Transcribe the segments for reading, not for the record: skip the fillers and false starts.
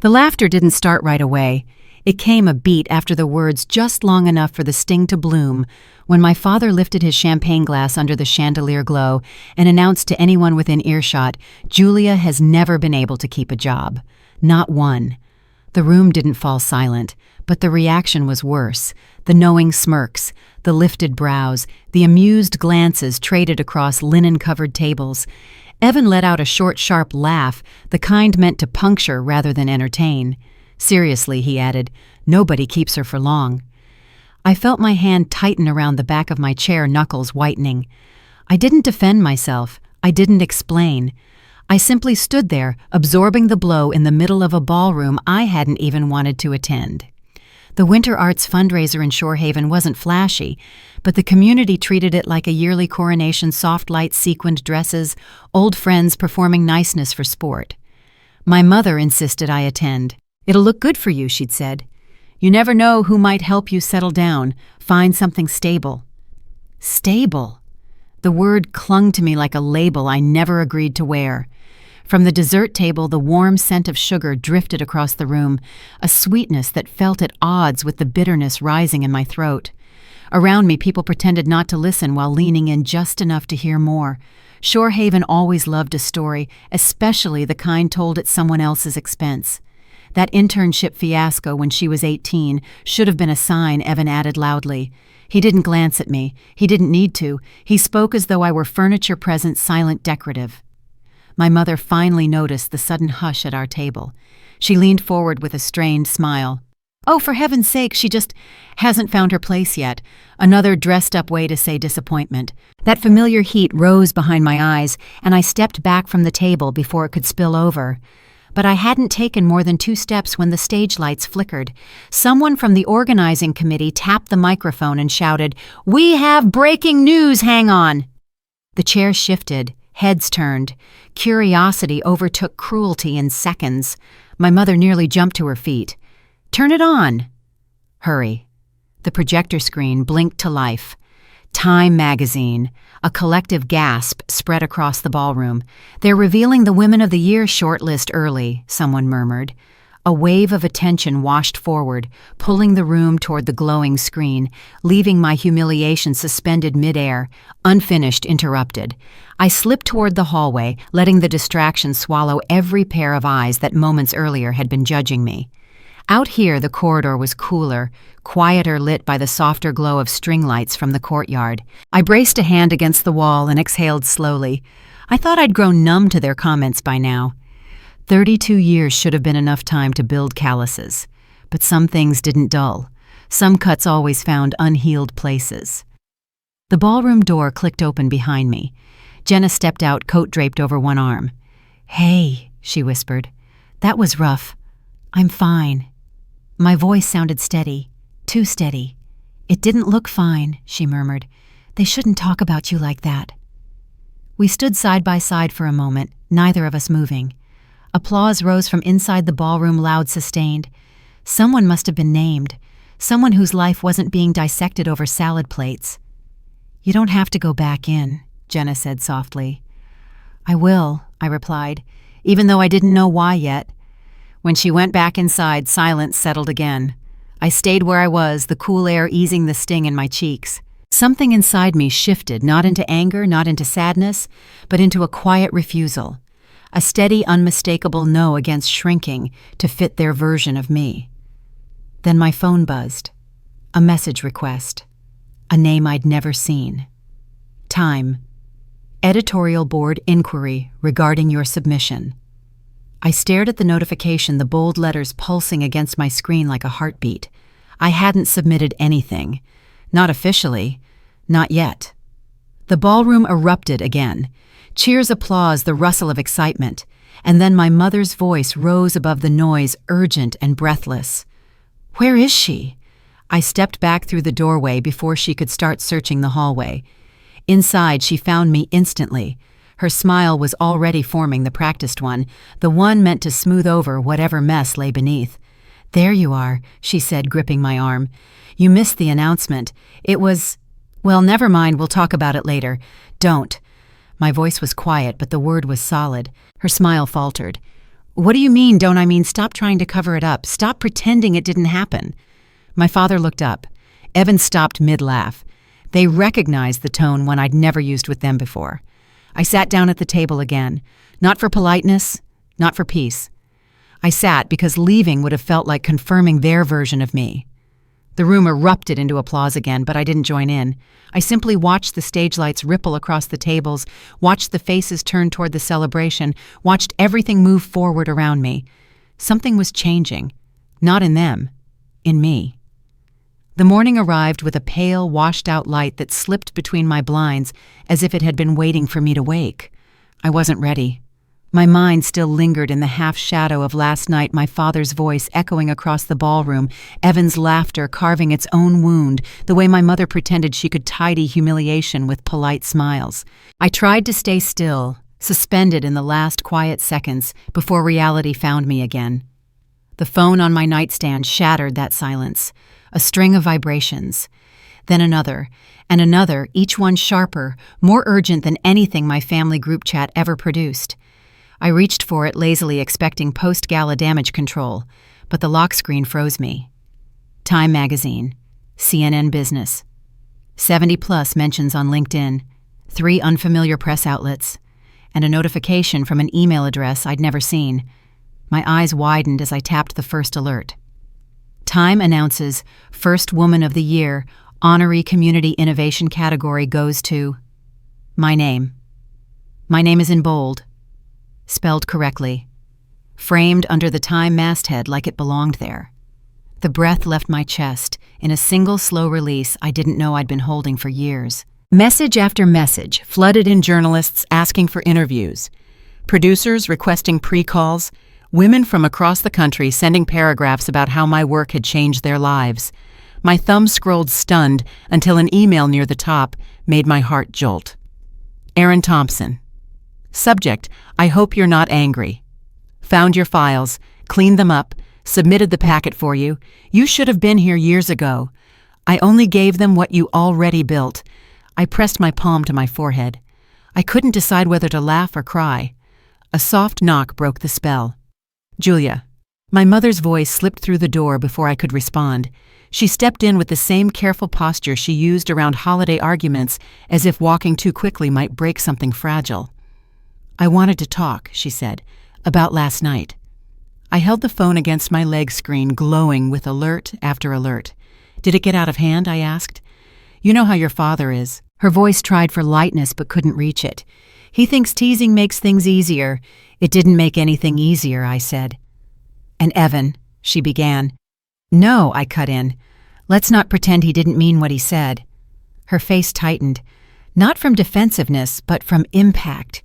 The laughter didn't start right away. It came a beat after the words, just long enough for the sting to bloom, when my father lifted his champagne glass under the chandelier glow and announced to anyone within earshot, "Julia has never been able to keep a job. Not one." The room didn't fall silent, but the reaction was worse. The knowing smirks, the lifted brows, the amused glances traded across linen-covered tables. Evan let out a short, sharp laugh, the kind meant to puncture rather than entertain. "Seriously," he added, "nobody keeps her for long." I felt my hand tighten around the back of my chair, knuckles whitening. I didn't defend myself. I didn't explain. I simply stood there, absorbing the blow in the middle of a ballroom I hadn't even wanted to attend. The Winter Arts fundraiser in Shorehaven wasn't flashy, but the community treated it like a yearly coronation, soft light sequined dresses, old friends performing niceness for sport. My mother insisted I attend. "It'll look good for you," she'd said. "You never know who might help you settle down, find something stable." Stable. The word clung to me like a label I never agreed to wear. From the dessert table, the warm scent of sugar drifted across the room, a sweetness that felt at odds with the bitterness rising in my throat. Around me, people pretended not to listen while leaning in just enough to hear more. Shorehaven always loved a story, especially the kind told at someone else's expense. That internship fiasco when she was 18 should have been a sign, Evan added loudly. He didn't glance at me. He didn't need to. He spoke as though I were furniture present, silent, decorative. My mother finally noticed the sudden hush at our table. She leaned forward with a strained smile. "Oh, for heaven's sake, she just hasn't found her place yet." Another dressed-up way to say disappointment. That familiar heat rose behind my eyes, and I stepped back from the table before it could spill over. But I hadn't taken more than 2 steps when the stage lights flickered. Someone from the organizing committee tapped the microphone and shouted, "We have breaking news, hang on!" The chairs shifted, heads turned. Curiosity overtook cruelty in seconds. My mother nearly jumped to her feet. "Turn it on!" "Hurry." The projector screen blinked to life. Time magazine. A collective gasp spread across the ballroom. "They're revealing the Women of the Year shortlist early," someone murmured. A wave of attention washed forward, pulling the room toward the glowing screen, leaving my humiliation suspended midair, unfinished, interrupted. I slipped toward the hallway, letting the distraction swallow every pair of eyes that moments earlier had been judging me. Out here, the corridor was cooler, quieter, lit by the softer glow of string lights from the courtyard. I braced a hand against the wall and exhaled slowly. I thought I'd grown numb to their comments by now. 32 years should have been enough time to build calluses. But some things didn't dull. Some cuts always found unhealed places. The ballroom door clicked open behind me. Jenna stepped out, coat draped over one arm. "Hey," she whispered. "That was rough. I'm fine." My voice sounded steady, too steady. "It didn't look fine," she murmured. "They shouldn't talk about you like that." We stood side by side for a moment, neither of us moving. Applause rose from inside the ballroom, loud, sustained. Someone must have been named, someone whose life wasn't being dissected over salad plates. "You don't have to go back in," Jenna said softly. "I will," I replied, even though I didn't know why yet. When she went back inside, silence settled again. I stayed where I was, the cool air easing the sting in my cheeks. Something inside me shifted, not into anger, not into sadness, but into a quiet refusal. A steady, unmistakable no against shrinking to fit their version of me. Then my phone buzzed. A message request. A name I'd never seen. Time. Editorial board inquiry regarding your submission. I stared at the notification, the bold letters pulsing against my screen like a heartbeat. I hadn't submitted anything. Not officially. Not yet. The ballroom erupted again. Cheers, applause, the rustle of excitement. And then my mother's voice rose above the noise, urgent and breathless. "Where is she?" I stepped back through the doorway before she could start searching the hallway. Inside, she found me instantly. Her smile was already forming, the practiced one, the one meant to smooth over whatever mess lay beneath. "There you are," she said, gripping my arm. "You missed the announcement. It was... Well, never mind, we'll talk about it later. Don't." My voice was quiet, but the word was solid. Her smile faltered. What do you mean, don't I mean? Stop trying to cover it up. Stop pretending it didn't happen. My father looked up. Evan stopped mid-laugh. They recognized the tone one I'd never used with them before. I sat down at the table again. Not for politeness, not for peace. I sat because leaving would have felt like confirming their version of me. The room erupted into applause again, but I didn't join in. I simply watched the stage lights ripple across the tables, watched the faces turn toward the celebration, watched everything move forward around me. Something was changing. Not in them. In me. The morning arrived with a pale, washed-out light that slipped between my blinds as if it had been waiting for me to wake. I wasn't ready. My mind still lingered in the half-shadow of last night, my father's voice echoing across the ballroom, Evan's laughter carving its own wound, the way my mother pretended she could tidy humiliation with polite smiles. I tried to stay still, suspended in the last quiet seconds before reality found me again. The phone on my nightstand shattered that silence, a string of vibrations. Then another, and another, each one sharper, more urgent than anything my family group chat ever produced. I reached for it lazily, expecting post-Gala damage control, but the lock screen froze me. Time magazine, CNN Business, 70+ mentions on LinkedIn, 3 unfamiliar press outlets, and a notification from an email address I'd never seen. My eyes widened as I tapped the first alert. Time announces First Woman of the Year, Honorary Community Innovation category goes to my name. My name is in bold. Spelled correctly, framed under the Time masthead like it belonged there. The breath left my chest in a single slow release I didn't know I'd been holding for years. Message after message flooded in, journalists asking for interviews, producers requesting pre-calls, women from across the country sending paragraphs about how my work had changed their lives. My thumb scrolled stunned until an email near the top made my heart jolt. Aaron Thompson. Subject, I hope you're not angry. Found your files, cleaned them up, submitted the packet for you. You should have been here years ago. I only gave them what you already built. I pressed my palm to my forehead. I couldn't decide whether to laugh or cry. A soft knock broke the spell. Julia. My mother's voice slipped through the door before I could respond. She stepped in with the same careful posture she used around holiday arguments, as if walking too quickly might break something fragile. I wanted to talk, she said, about last night. I held the phone against my leg screen, glowing with alert after alert. Did it get out of hand? I asked. You know how your father is. Her voice tried for lightness but couldn't reach it. He thinks teasing makes things easier. It didn't make anything easier, I said. And Evan, she began. No, I cut in. Let's not pretend he didn't mean what he said. Her face tightened, not from defensiveness, but from impact.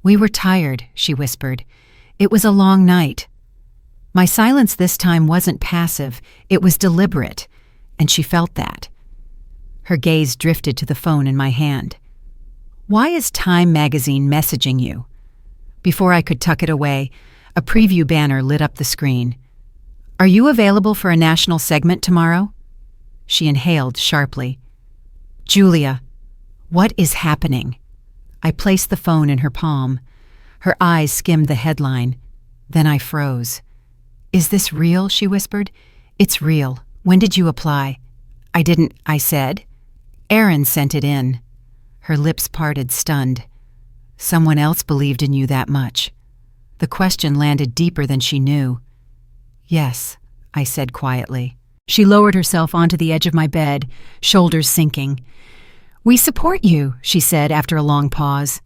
We were tired, she whispered. It was a long night. My silence this time wasn't passive, it was deliberate, and she felt that. Her gaze drifted to the phone in my hand. Why is Time magazine messaging you? Before I could tuck it away, a preview banner lit up the screen. Are you available for a national segment tomorrow? She inhaled sharply. Julia, what is happening? I placed the phone in her palm. Her eyes skimmed the headline. Then I froze. Is this real? She whispered. It's real. When did you apply? I didn't, I said. Aaron sent it in. Her lips parted, stunned. Someone else believed in you that much. The question landed deeper than she knew. Yes, I said quietly. She lowered herself onto the edge of my bed, shoulders sinking. We support you, she said after a long pause.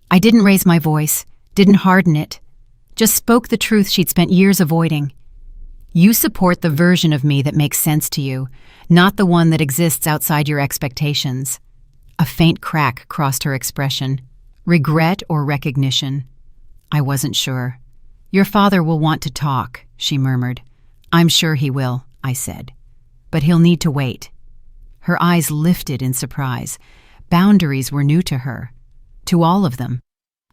I didn't raise my voice, didn't harden it, just spoke the truth she'd spent years avoiding. You support the version of me that makes sense to you, not the one that exists outside your expectations. A faint crack crossed her expression. Regret or recognition? I wasn't sure. Your father will want to talk, she murmured. I'm sure he will, I said. But he'll need to wait. Her eyes lifted in surprise. Boundaries were new to her. To all of them.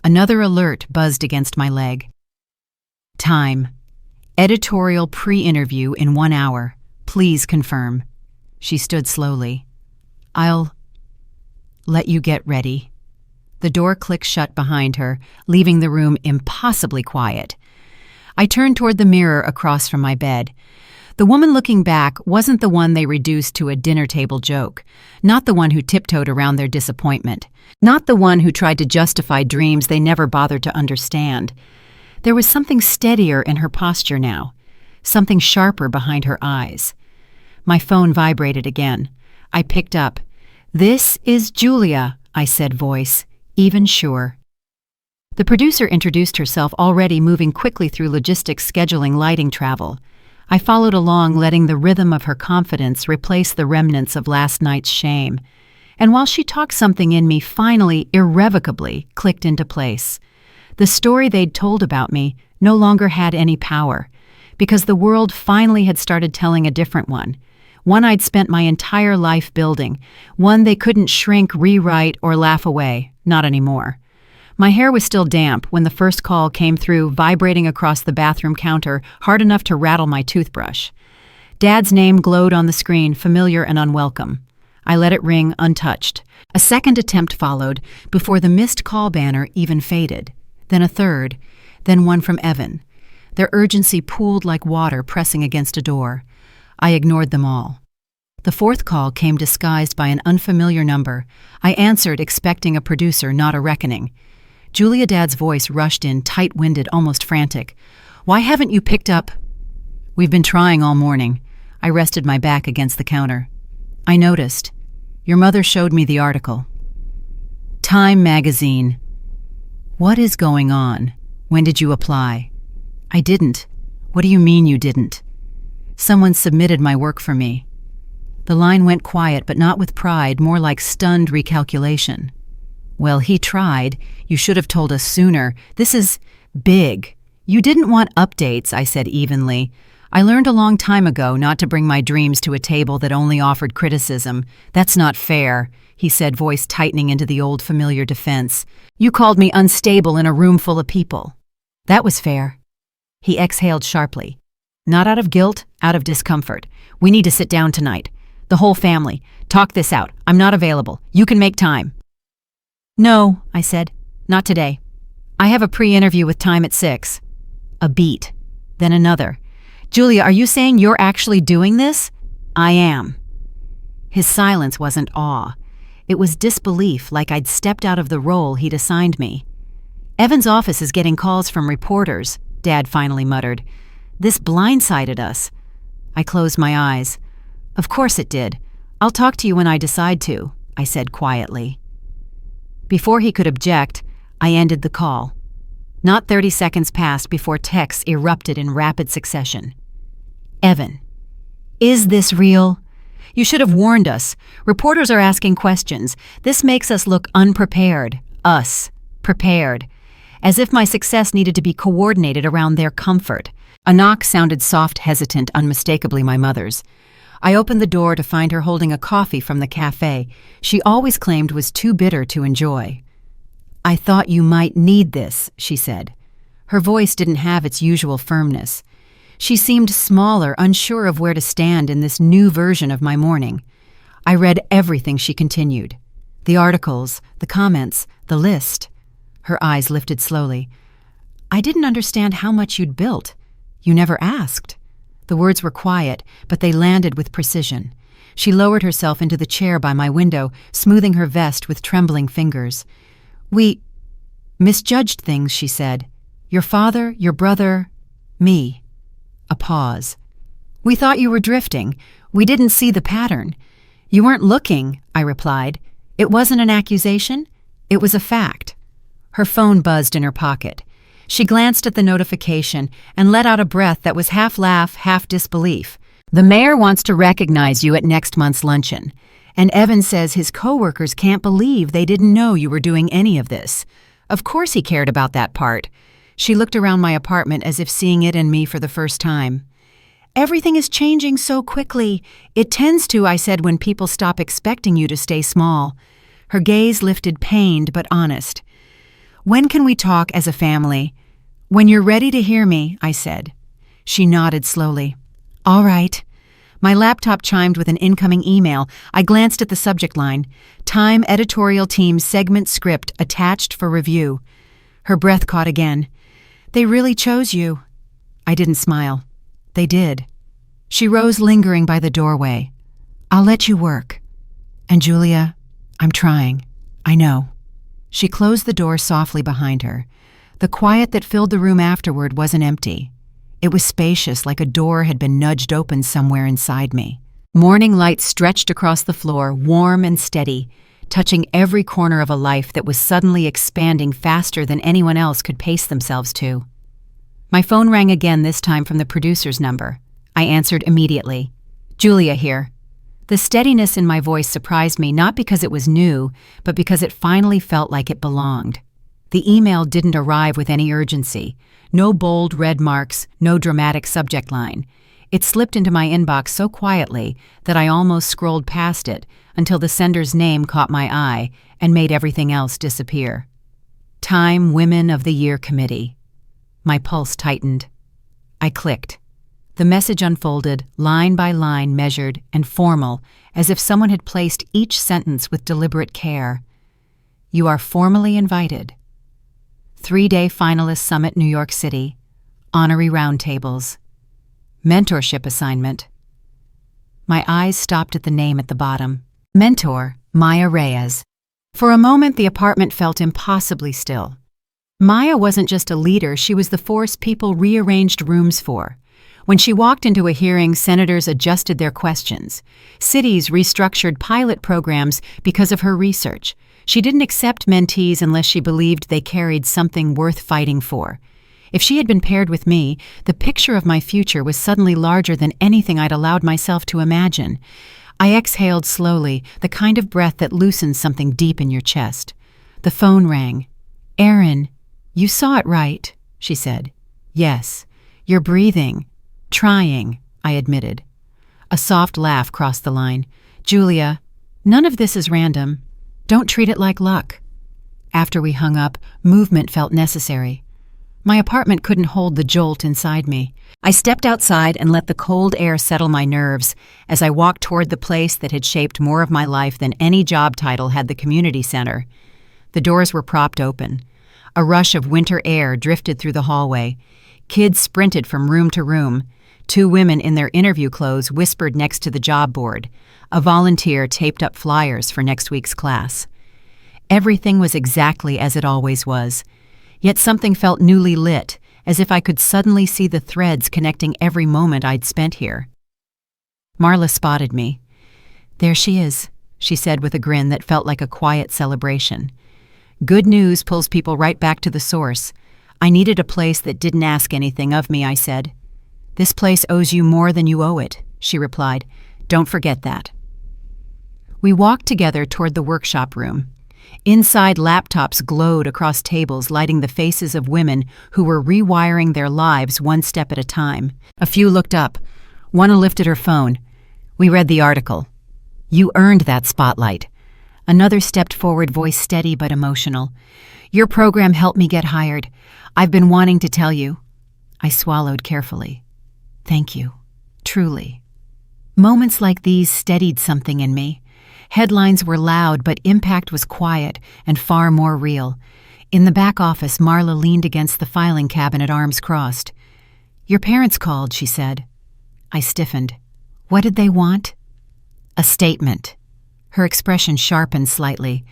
Another alert buzzed against my leg. Time. Editorial pre-interview in 1 hour. Please confirm. She stood slowly. I'll let you get ready. The door clicked shut behind her, leaving the room impossibly quiet. I turned toward the mirror across from my bed. The woman looking back wasn't the one they reduced to a dinner table joke, not the one who tiptoed around their disappointment, not the one who tried to justify dreams they never bothered to understand. There was something steadier in her posture now, something sharper behind her eyes. My phone vibrated again. I picked up. "This is Julia," I said, voice even sure. The producer introduced herself, already moving quickly through logistics, scheduling, lighting, travel. I followed along, letting the rhythm of her confidence replace the remnants of last night's shame. And while she talked, something in me finally, irrevocably, clicked into place. The story they'd told about me no longer had any power, because the world finally had started telling a different one I'd spent my entire life building, one they couldn't shrink, rewrite, or laugh away, not anymore. My hair was still damp when the first call came through, vibrating across the bathroom counter, hard enough to rattle my toothbrush. Dad's name glowed on the screen, familiar and unwelcome. I let it ring untouched. A second attempt followed, before the missed call banner even faded. Then a third, then one from Evan. Their urgency pooled like water pressing against a door. I ignored them all. The fourth call came disguised by an unfamiliar number. I answered, expecting a producer, not a reckoning. Julia Dad's voice rushed in, tight-winded, almost frantic. "Why haven't you picked up?" "We've been trying all morning." I rested my back against the counter. "I noticed. Your mother showed me the article." Time magazine. "What is going on? When did you apply?" "I didn't." "What do you mean you didn't?" "Someone submitted my work for me." The line went quiet, but not with pride, more like stunned recalculation. "Well, he tried. You should have told us sooner. This is big." "You didn't want updates," I said evenly. "I learned a long time ago not to bring my dreams to a table that only offered criticism. That's not fair," he said, voice tightening into the old familiar defense. "You called me unstable in a room full of people." "That was fair." He exhaled sharply. "Not out of guilt, out of discomfort. We need to sit down tonight. The whole family. Talk this out. I'm not available. You can make time." "No," I said. "Not today. I have a pre-interview with Time at 6. A beat. Then another. "Julia, are you saying you're actually doing this?" "I am." His silence wasn't awe. It was disbelief, like I'd stepped out of the role he'd assigned me. "Evan's office is getting calls from reporters," Dad finally muttered. "This blindsided us." I closed my eyes. "Of course it did. I'll talk to you when I decide to," I said quietly. Before he could object, I ended the call. Not 30 seconds passed before texts erupted in rapid succession. "Evan, is this real? You should have warned us. Reporters are asking questions. This makes us look unprepared. Us. Prepared. As if my success needed to be coordinated around their comfort." A knock sounded soft, hesitant, unmistakably my mother's. I opened the door to find her holding a coffee from the cafe she always claimed was too bitter to enjoy. "I thought you might need this," she said. Her voice didn't have its usual firmness. She seemed smaller, unsure of where to stand in this new version of my morning. I read everything, she continued. The articles, the comments, the list. Her eyes lifted slowly. "I didn't understand how much you'd built. You never asked." The words were quiet, but they landed with precision. She lowered herself into the chair by my window, smoothing her vest with trembling fingers. "We misjudged things," she said. "Your father, your brother, me." A pause. "We thought you were drifting. We didn't see the pattern." "You weren't looking," I replied. "It wasn't an accusation. It was a fact." Her phone buzzed in her pocket. She glanced at the notification and let out a breath that was half laugh, half disbelief. "The mayor wants to recognize you at next month's luncheon. And Evan says his coworkers can't believe they didn't know you were doing any of this. Of course he cared about that part." She looked around my apartment as if seeing it in me for the first time. "Everything is changing so quickly. It tends to," I said, "when people stop expecting you to stay small." Her gaze lifted, pained but honest. "When can we talk as a family?" "When you're ready to hear me," I said. She nodded slowly. "All right." My laptop chimed with an incoming email. I glanced at the subject line. "Time editorial team segment script attached for review." Her breath caught again. "They really chose you." I didn't smile. They did. She rose, lingering by the doorway. I'll let you work. And Julia, I'm trying. I know. She closed the door softly behind her. The quiet that filled the room afterward wasn't empty. It was spacious, like a door had been nudged open somewhere inside me. Morning light stretched across the floor, warm and steady, touching every corner of a life that was suddenly expanding faster than anyone else could pace themselves to. My phone rang again, this time from the producer's number. I answered immediately. Julia here. The steadiness in my voice surprised me, not because it was new, but because it finally felt like it belonged. The email didn't arrive with any urgency. No bold red marks, no dramatic subject line. It slipped into my inbox so quietly that I almost scrolled past it until the sender's name caught my eye and made everything else disappear. Time Women of the Year Committee. My pulse tightened. I clicked. The message unfolded, line by line, measured and formal, as if someone had placed each sentence with deliberate care. You are formally invited. 3-day finalist summit, New York City. Honorary roundtables. Mentorship assignment. My eyes stopped at the name at the bottom. Mentor, Maya Reyes. For a moment, the apartment felt impossibly still. Maya wasn't just a leader, she was the force people rearranged rooms for. When she walked into a hearing, senators adjusted their questions. Cities restructured pilot programs because of her research. She didn't accept mentees unless she believed they carried something worth fighting for. If she had been paired with me, the picture of my future was suddenly larger than anything I'd allowed myself to imagine. I exhaled slowly, the kind of breath that loosens something deep in your chest. The phone rang. Erin, you saw it right, she said. Yes, you're breathing. Trying, I admitted. A soft laugh crossed the line. Julia, none of this is random. Don't treat it like luck. After we hung up, movement felt necessary. My apartment couldn't hold the jolt inside me. I stepped outside and let the cold air settle my nerves as I walked toward the place that had shaped more of my life than any job title had the community center. The doors were propped open. A rush of winter air drifted through the hallway. Kids sprinted from room to room. 2 women in their interview clothes whispered next to the job board. A volunteer taped up flyers for next week's class. Everything was exactly as it always was. Yet something felt newly lit, as if I could suddenly see the threads connecting every moment I'd spent here. Marla spotted me. There she is, she said with a grin that felt like a quiet celebration. Good news pulls people right back to the source. I needed a place that didn't ask anything of me, I said. This place owes you more than you owe it, she replied. Don't forget that. We walked together toward the workshop room. Inside, laptops glowed across tables, lighting the faces of women who were rewiring their lives one step at a time. A few looked up. One lifted her phone. We read the article. You earned that spotlight. Another stepped forward, voice steady but emotional. Your program helped me get hired. I've been wanting to tell you. I swallowed carefully. Thank you. Truly. Moments like these steadied something in me. Headlines were loud, but impact was quiet and far more real. In the back office, Marla leaned against the filing cabinet, arms crossed. Your parents called, she said. I stiffened. What did they want? A statement. Her expression sharpened slightly.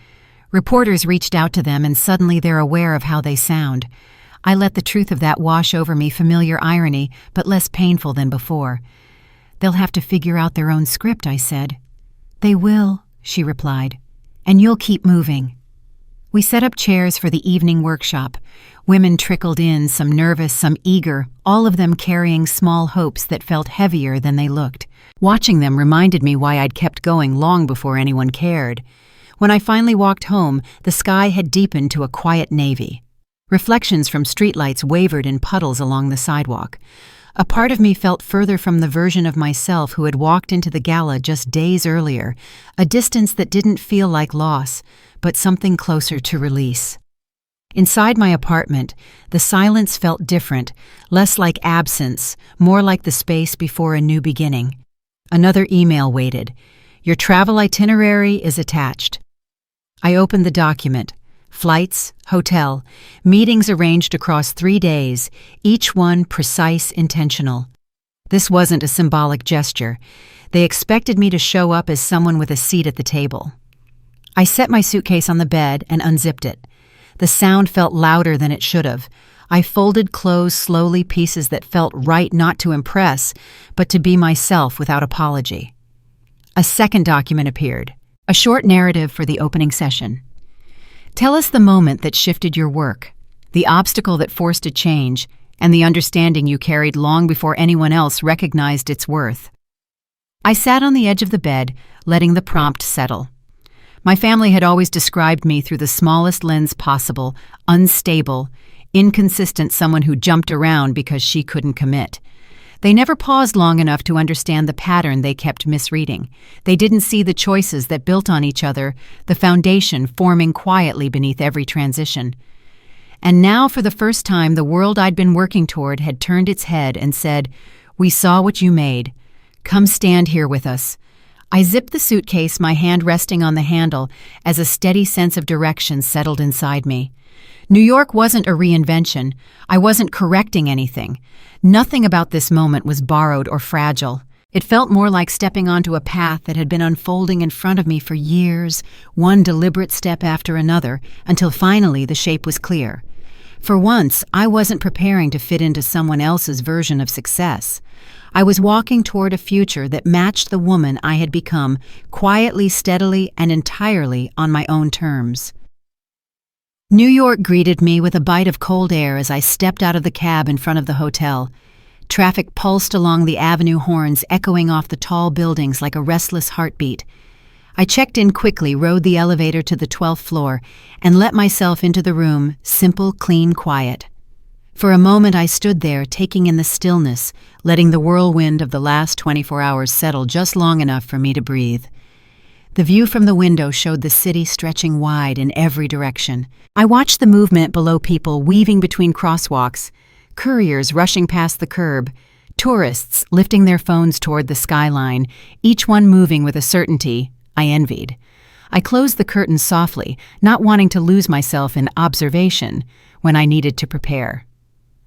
Reporters reached out to them, and suddenly they're aware of how they sound. I let the truth of that wash over me, familiar irony, but less painful than before. They'll have to figure out their own script, I said. They will, she replied, and you'll keep moving. We set up chairs for the evening workshop. Women trickled in, some nervous, some eager, all of them carrying small hopes that felt heavier than they looked. Watching them reminded me why I'd kept going long before anyone cared. When I finally walked home, the sky had deepened to a quiet navy. Reflections from streetlights wavered in puddles along the sidewalk. A part of me felt further from the version of myself who had walked into the gala just days earlier, a distance that didn't feel like loss, but something closer to release. Inside my apartment, the silence felt different, less like absence, more like the space before a new beginning. Another email waited. Your travel itinerary is attached. I opened the document. Flights, hotel, meetings arranged across 3 days, each one precise, intentional. This wasn't a symbolic gesture. They expected me to show up as someone with a seat at the table. I set my suitcase on the bed and unzipped it. The sound felt louder than it should have. I folded close slowly, pieces that felt right, not to impress, but to be myself without apology. A second document appeared, a short narrative for the opening session. Tell us the moment that shifted your work, the obstacle that forced a change, and the understanding you carried long before anyone else recognized its worth. I sat on the edge of the bed, letting the prompt settle. My family had always described me through the smallest lens possible: unstable, inconsistent, someone who jumped around because she couldn't commit. They never paused long enough to understand the pattern they kept misreading. They didn't see the choices that built on each other, the foundation forming quietly beneath every transition. And now, for the first time, the world I'd been working toward had turned its head and said, "We saw what you made. Come stand here with us." I zipped the suitcase, my hand resting on the handle, as a steady sense of direction settled inside me. New York wasn't a reinvention. I wasn't correcting anything. Nothing about this moment was borrowed or fragile. It felt more like stepping onto a path that had been unfolding in front of me for years, one deliberate step after another, until finally the shape was clear. For once, I wasn't preparing to fit into someone else's version of success. I was walking toward a future that matched the woman I had become, quietly, steadily, and entirely on my own terms. New York greeted me with a bite of cold air as I stepped out of the cab in front of the hotel. Traffic pulsed along the avenue, horns echoing off the tall buildings like a restless heartbeat. I checked in quickly, rode the elevator to the 12th floor, and let myself into the room, simple, clean, quiet. For a moment I stood there, taking in the stillness, letting the whirlwind of the last 24 hours settle just long enough for me to breathe. The view from the window showed the city stretching wide in every direction. I watched the movement below, people weaving between crosswalks, couriers rushing past the curb, tourists lifting their phones toward the skyline, each one moving with a certainty I envied. I closed the curtains softly, not wanting to lose myself in observation when I needed to prepare.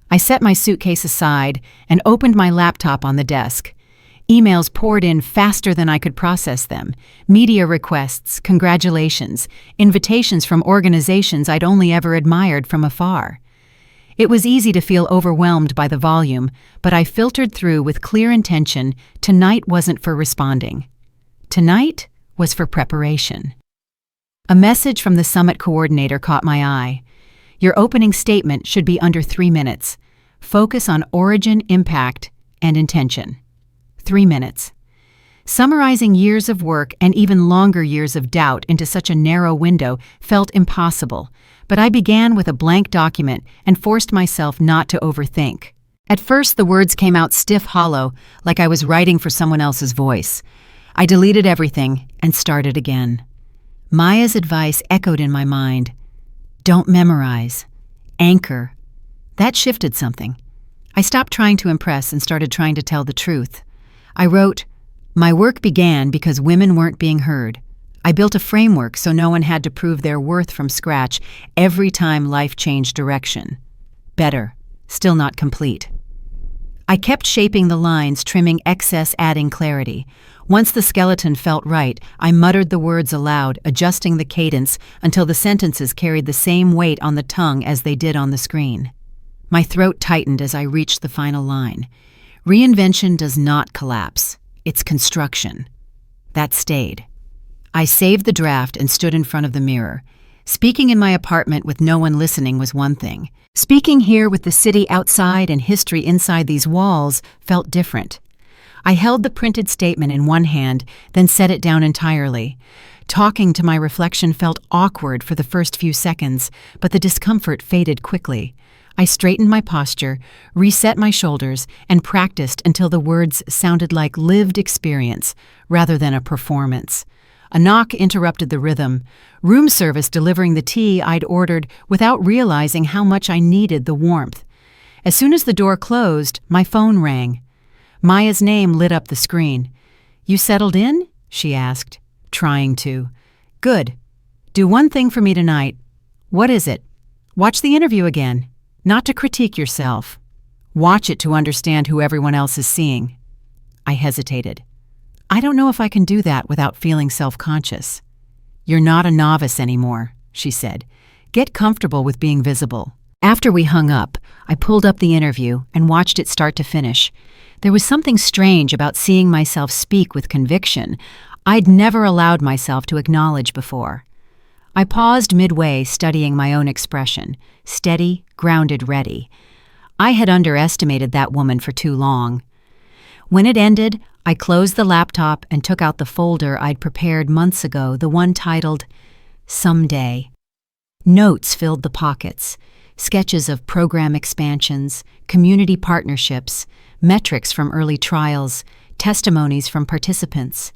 I set my suitcase aside and opened my laptop on the desk. Emails poured in faster than I could process them. Media requests, congratulations, invitations from organizations I'd only ever admired from afar. It was easy to feel overwhelmed by the volume, but I filtered through with clear intention. Tonight wasn't for responding. Tonight was for preparation. A message from the summit coordinator caught my eye. Your opening statement should be under 3 minutes. Focus on origin, impact, and intention. 3 minutes. Summarizing years of work and even longer years of doubt into such a narrow window felt impossible, but I began with a blank document and forced myself not to overthink. At first, the words came out stiff, hollow, like I was writing for someone else's voice. I deleted everything and started again. Maya's advice echoed in my mind. Don't memorize. Anchor. That shifted something. I stopped trying to impress and started trying to tell the truth. I wrote, "My work began because women weren't being heard. I built a framework so no one had to prove their worth from scratch every time life changed direction. Better, still not complete." I kept shaping the lines, trimming excess, adding clarity. Once the skeleton felt right, I muttered the words aloud, adjusting the cadence until the sentences carried the same weight on the tongue as they did on the screen. My throat tightened as I reached the final line. Reinvention does not collapse. It's construction. That stayed. I saved the draft and stood in front of the mirror. Speaking in my apartment with no one listening was one thing. Speaking here with the city outside and history inside these walls felt different. I held the printed statement in one hand, then set it down entirely. Talking to my reflection felt awkward for the first few seconds, but the discomfort faded quickly. I straightened my posture, reset my shoulders, and practiced until the words sounded like lived experience rather than a performance. A knock interrupted the rhythm. Room service delivering the tea I'd ordered without realizing how much I needed the warmth. As soon as the door closed, my phone rang. Maya's name lit up the screen. "You settled in?" she asked, trying to. "Good. Do one thing for me tonight." What is it? Watch the interview again. Not to critique yourself. Watch it to understand who everyone else is seeing. I hesitated. I don't know if I can do that without feeling self-conscious. You're not a novice anymore, she said. Get comfortable with being visible. After we hung up, I pulled up the interview and watched it start to finish. There was something strange about seeing myself speak with conviction I'd never allowed myself to acknowledge before. I paused midway, studying my own expression, steady, grounded, ready. I had underestimated that woman for too long. When it ended, I closed the laptop and took out the folder I'd prepared months ago, the one titled, Someday. Notes filled the pockets, sketches of program expansions, community partnerships, metrics from early trials, testimonies from participants.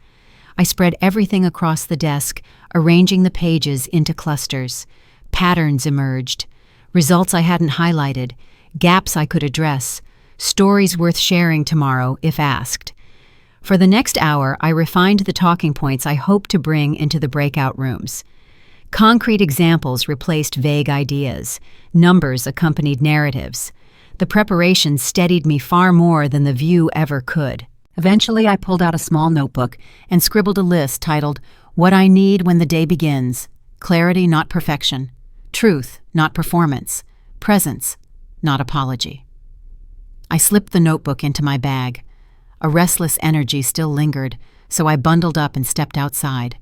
I spread everything across the desk, arranging the pages into clusters. Patterns emerged, results I hadn't highlighted, gaps I could address, stories worth sharing tomorrow if asked. For the next hour, I refined the talking points I hoped to bring into the breakout rooms. Concrete examples replaced vague ideas. Numbers accompanied narratives. The preparation steadied me far more than the view ever could. Eventually, I pulled out a small notebook and scribbled a list titled, What I Need When the Day Begins. Clarity, not perfection. Truth, not performance. Presence, not apology. I slipped the notebook into my bag. A restless energy still lingered, so I bundled up and stepped outside.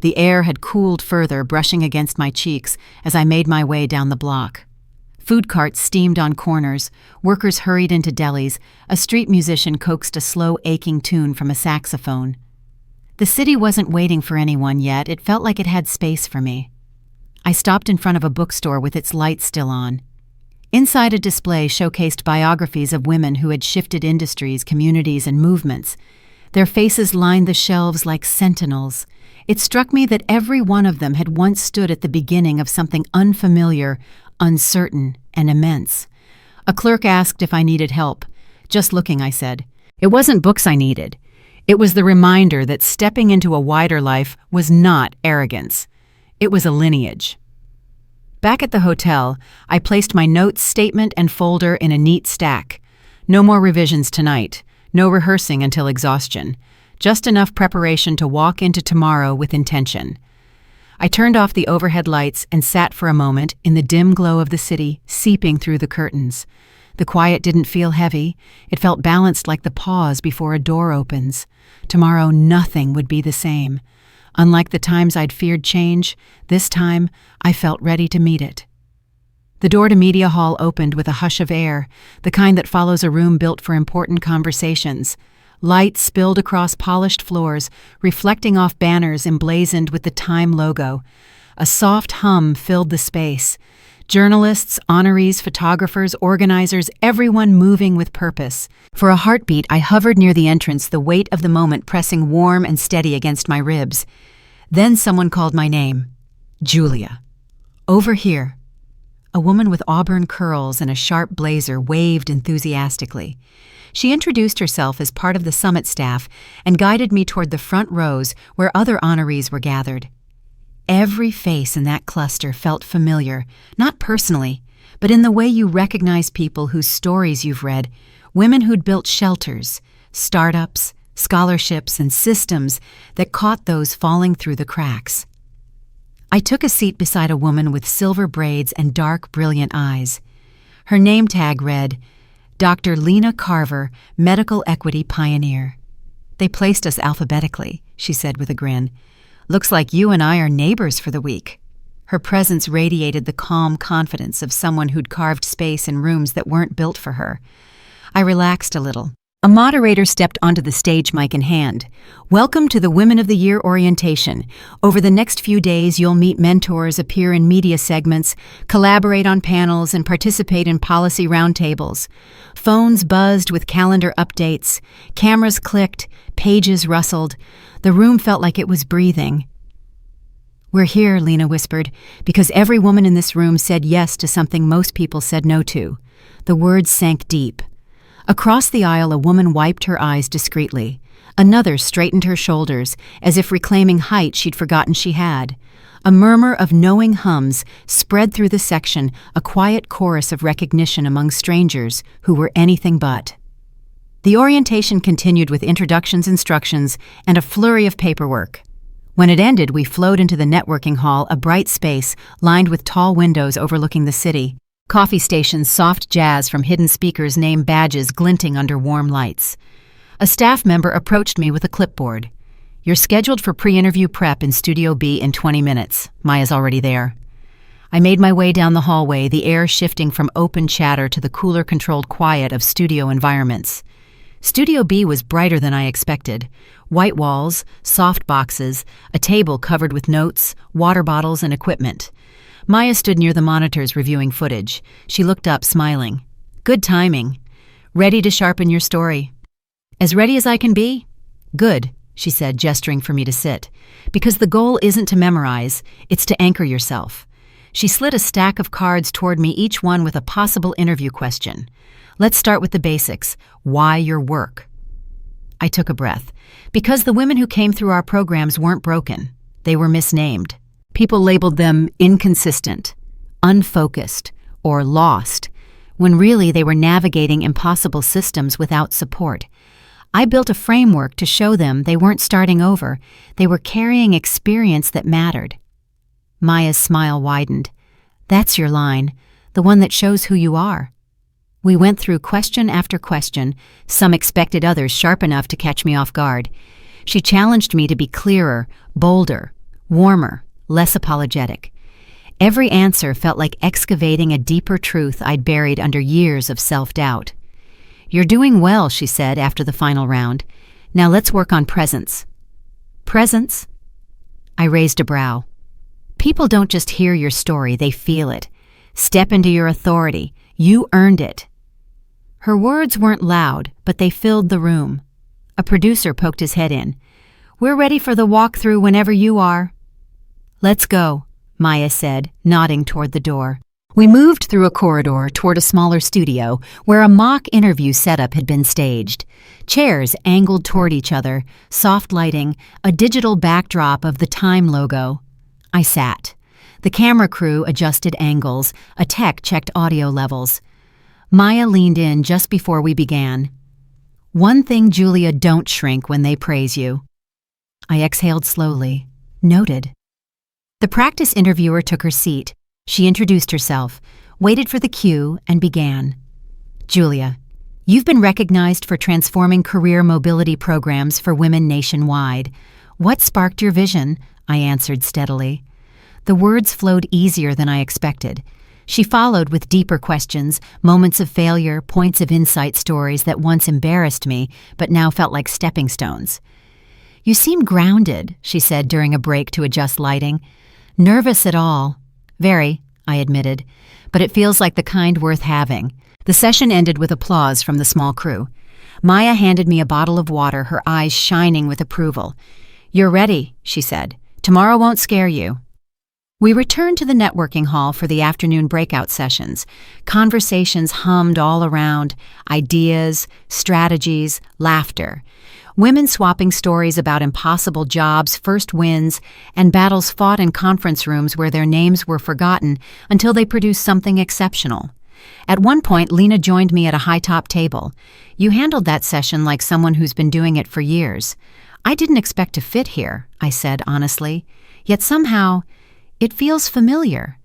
The air had cooled further, brushing against my cheeks as I made my way down the block. Food carts steamed on corners, workers hurried into delis, a street musician coaxed a slow, aching tune from a saxophone. The city wasn't waiting for anyone yet, it felt like it had space for me. I stopped in front of a bookstore with its lights still on. Inside, a display showcased biographies of women who had shifted industries, communities, and movements. Their faces lined the shelves like sentinels. It struck me that every one of them had once stood at the beginning of something unfamiliar, uncertain, and immense. A clerk asked if I needed help. Just looking, I said. It wasn't books I needed. It was the reminder that stepping into a wider life was not arrogance. It was a lineage. Back at the hotel, I placed my notes, statement, and folder in a neat stack. No more revisions tonight. No rehearsing until exhaustion. Just enough preparation to walk into tomorrow with intention. I turned off the overhead lights and sat for a moment in the dim glow of the city seeping through the curtains. The quiet didn't feel heavy. It felt balanced like the pause before a door opens. Tomorrow nothing would be the same. Unlike the times I'd feared change, this time I felt ready to meet it. The door to Media Hall opened with a hush of air, the kind that follows a room built for important conversations. Light spilled across polished floors, reflecting off banners emblazoned with the Time logo. A soft hum filled the space. Journalists, honorees, photographers, organizers, everyone moving with purpose. For a heartbeat, I hovered near the entrance, the weight of the moment pressing warm and steady against my ribs. Then someone called my name. Julia. Over here. A woman with auburn curls and a sharp blazer waved enthusiastically. She introduced herself as part of the summit staff and guided me toward the front rows where other honorees were gathered. Every face in that cluster felt familiar, not personally, but in the way you recognize people whose stories you've read, women who'd built shelters, startups, scholarships, and systems that caught those falling through the cracks. I took a seat beside a woman with silver braids and dark, brilliant eyes. Her name tag read, Dr. Lena Carver, Medical Equity Pioneer. They placed us alphabetically, she said with a grin. Looks like you and I are neighbors for the week. Her presence radiated the calm confidence of someone who'd carved space in rooms that weren't built for her. I relaxed a little. A moderator stepped onto the stage, mic in hand. Welcome to the Women of the Year orientation. Over the next few days, you'll meet mentors, appear in media segments, collaborate on panels, and participate in policy roundtables. Phones buzzed with calendar updates. Cameras clicked. Pages rustled. The room felt like it was breathing. We're here, Lena whispered, because every woman in this room said yes to something most people said no to. The words sank deep. Across the aisle, a woman wiped her eyes discreetly. Another straightened her shoulders, as if reclaiming height she'd forgotten she had. A murmur of knowing hums spread through the section, a quiet chorus of recognition among strangers who were anything but. The orientation continued with introductions, instructions, and a flurry of paperwork. When it ended, we flowed into the networking hall, a bright space lined with tall windows overlooking the city. Coffee stations, soft jazz from hidden speakers, name badges glinting under warm lights. A staff member approached me with a clipboard. "You're scheduled for pre-interview prep in Studio B in 20 minutes. Maya's already there." I made my way down the hallway, the air shifting from open chatter to the cooler-controlled quiet of studio environments. Studio B was brighter than I expected. White walls, soft boxes, a table covered with notes, water bottles, and equipment. Maya stood near the monitors reviewing footage. She looked up, smiling. "Good timing. Ready to sharpen your story?" "As ready as I can be?" "Good," she said, gesturing for me to sit. "Because the goal isn't to memorize, it's to anchor yourself." She slid a stack of cards toward me, each one with a possible interview question. "Let's start with the basics. Why your work?" I took a breath. Because the women who came through our programs weren't broken. They were misnamed. People labeled them inconsistent, unfocused, or lost, when really they were navigating impossible systems without support. I built a framework to show them they weren't starting over. They were carrying experience that mattered. Maya's smile widened. "That's your line, the one that shows who you are." We went through question after question, some expected, others sharp enough to catch me off guard. She challenged me to be clearer, bolder, warmer, less apologetic. Every answer felt like excavating a deeper truth I'd buried under years of self-doubt. "You're doing well," she said after the final round. "Now let's work on presence." "Presence?" I raised a brow. "People don't just hear your story, they feel it. Step into your authority. You earned it." Her words weren't loud, but they filled the room. A producer poked his head in. "We're ready for the walkthrough whenever you are." "Let's go," Maya said, nodding toward the door. We moved through a corridor toward a smaller studio where a mock interview setup had been staged. Chairs angled toward each other, soft lighting, a digital backdrop of the Time logo. I sat. The camera crew adjusted angles, a tech checked audio levels. Maya leaned in just before we began. "One thing, Julia, don't shrink when they praise you." I exhaled slowly. Noted. The practice interviewer took her seat. She introduced herself, waited for the cue, and began. "Julia, you've been recognized for transforming career mobility programs for women nationwide. What sparked your vision?" I answered steadily. The words flowed easier than I expected. She followed with deeper questions, moments of failure, points of insight, stories that once embarrassed me but now felt like stepping stones. "You seem grounded," she said during a break to adjust lighting. "Nervous at all?" "Very," I admitted, "but it feels like the kind worth having." The session ended with applause from the small crew. Maya handed me a bottle of water, her eyes shining with approval. "You're ready," she said. "Tomorrow won't scare you." We returned to the networking hall for the afternoon breakout sessions. Conversations hummed all around, ideas, strategies, laughter. Women swapping stories about impossible jobs, first wins, and battles fought in conference rooms where their names were forgotten until they produced something exceptional. At one point, Lena joined me at a high-top table. "You handled that session like someone who's been doing it for years." "I didn't expect to fit here," I said honestly. "Yet somehow, it feels familiar."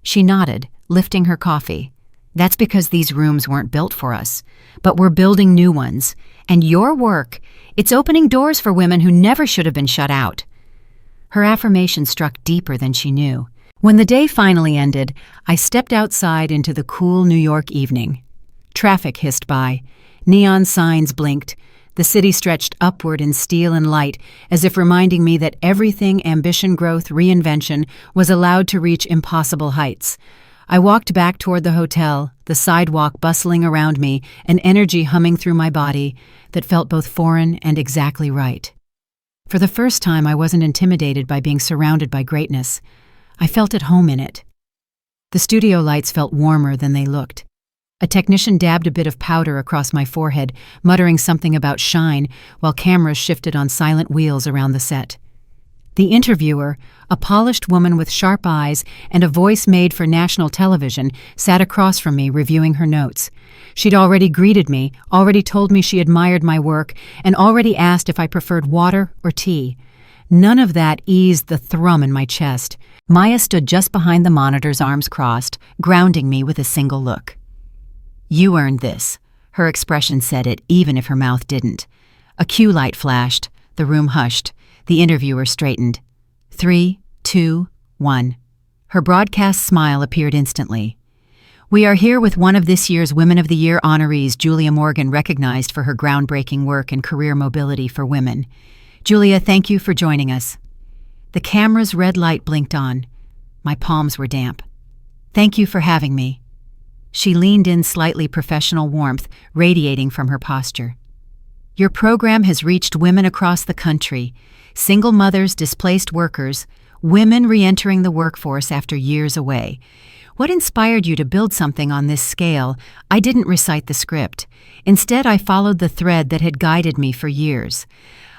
She nodded, lifting her coffee. "That's because these rooms weren't built for us. But we're building new ones. And your work, it's opening doors for women who never should have been shut out." Her affirmation struck deeper than she knew. When the day finally ended, I stepped outside into the cool New York evening. Traffic hissed by. Neon signs blinked. The city stretched upward in steel and light, as if reminding me that everything ambition, growth, reinvention was allowed to reach impossible heights. I walked back toward the hotel, the sidewalk bustling around me, an energy humming through my body that felt both foreign and exactly right. For the first time, I wasn't intimidated by being surrounded by greatness. I felt at home in it. The studio lights felt warmer than they looked. A technician dabbed a bit of powder across my forehead, muttering something about shine, while cameras shifted on silent wheels around the set. The interviewer, a polished woman with sharp eyes and a voice made for national television, sat across from me reviewing her notes. She'd already greeted me, already told me she admired my work, and already asked if I preferred water or tea. None of that eased the thrum in my chest. Maya stood just behind the monitor's arms crossed, grounding me with a single look. "You earned this." Her expression said it, even if her mouth didn't. A cue light flashed. The room hushed. The interviewer straightened. 3, 2, 1. Her broadcast smile appeared instantly. "We are here with one of this year's Women of the Year honorees, Julia Morgan, recognized for her groundbreaking work in career mobility for women. Julia, thank you for joining us." The camera's red light blinked on. My palms were damp. "Thank you for having me." She leaned in, slightly professional warmth radiating from her posture. "Your program has reached women across the country, single mothers, displaced workers, women re-entering the workforce after years away. What inspired you to build something on this scale?" I didn't recite the script. Instead, I followed the thread that had guided me for years.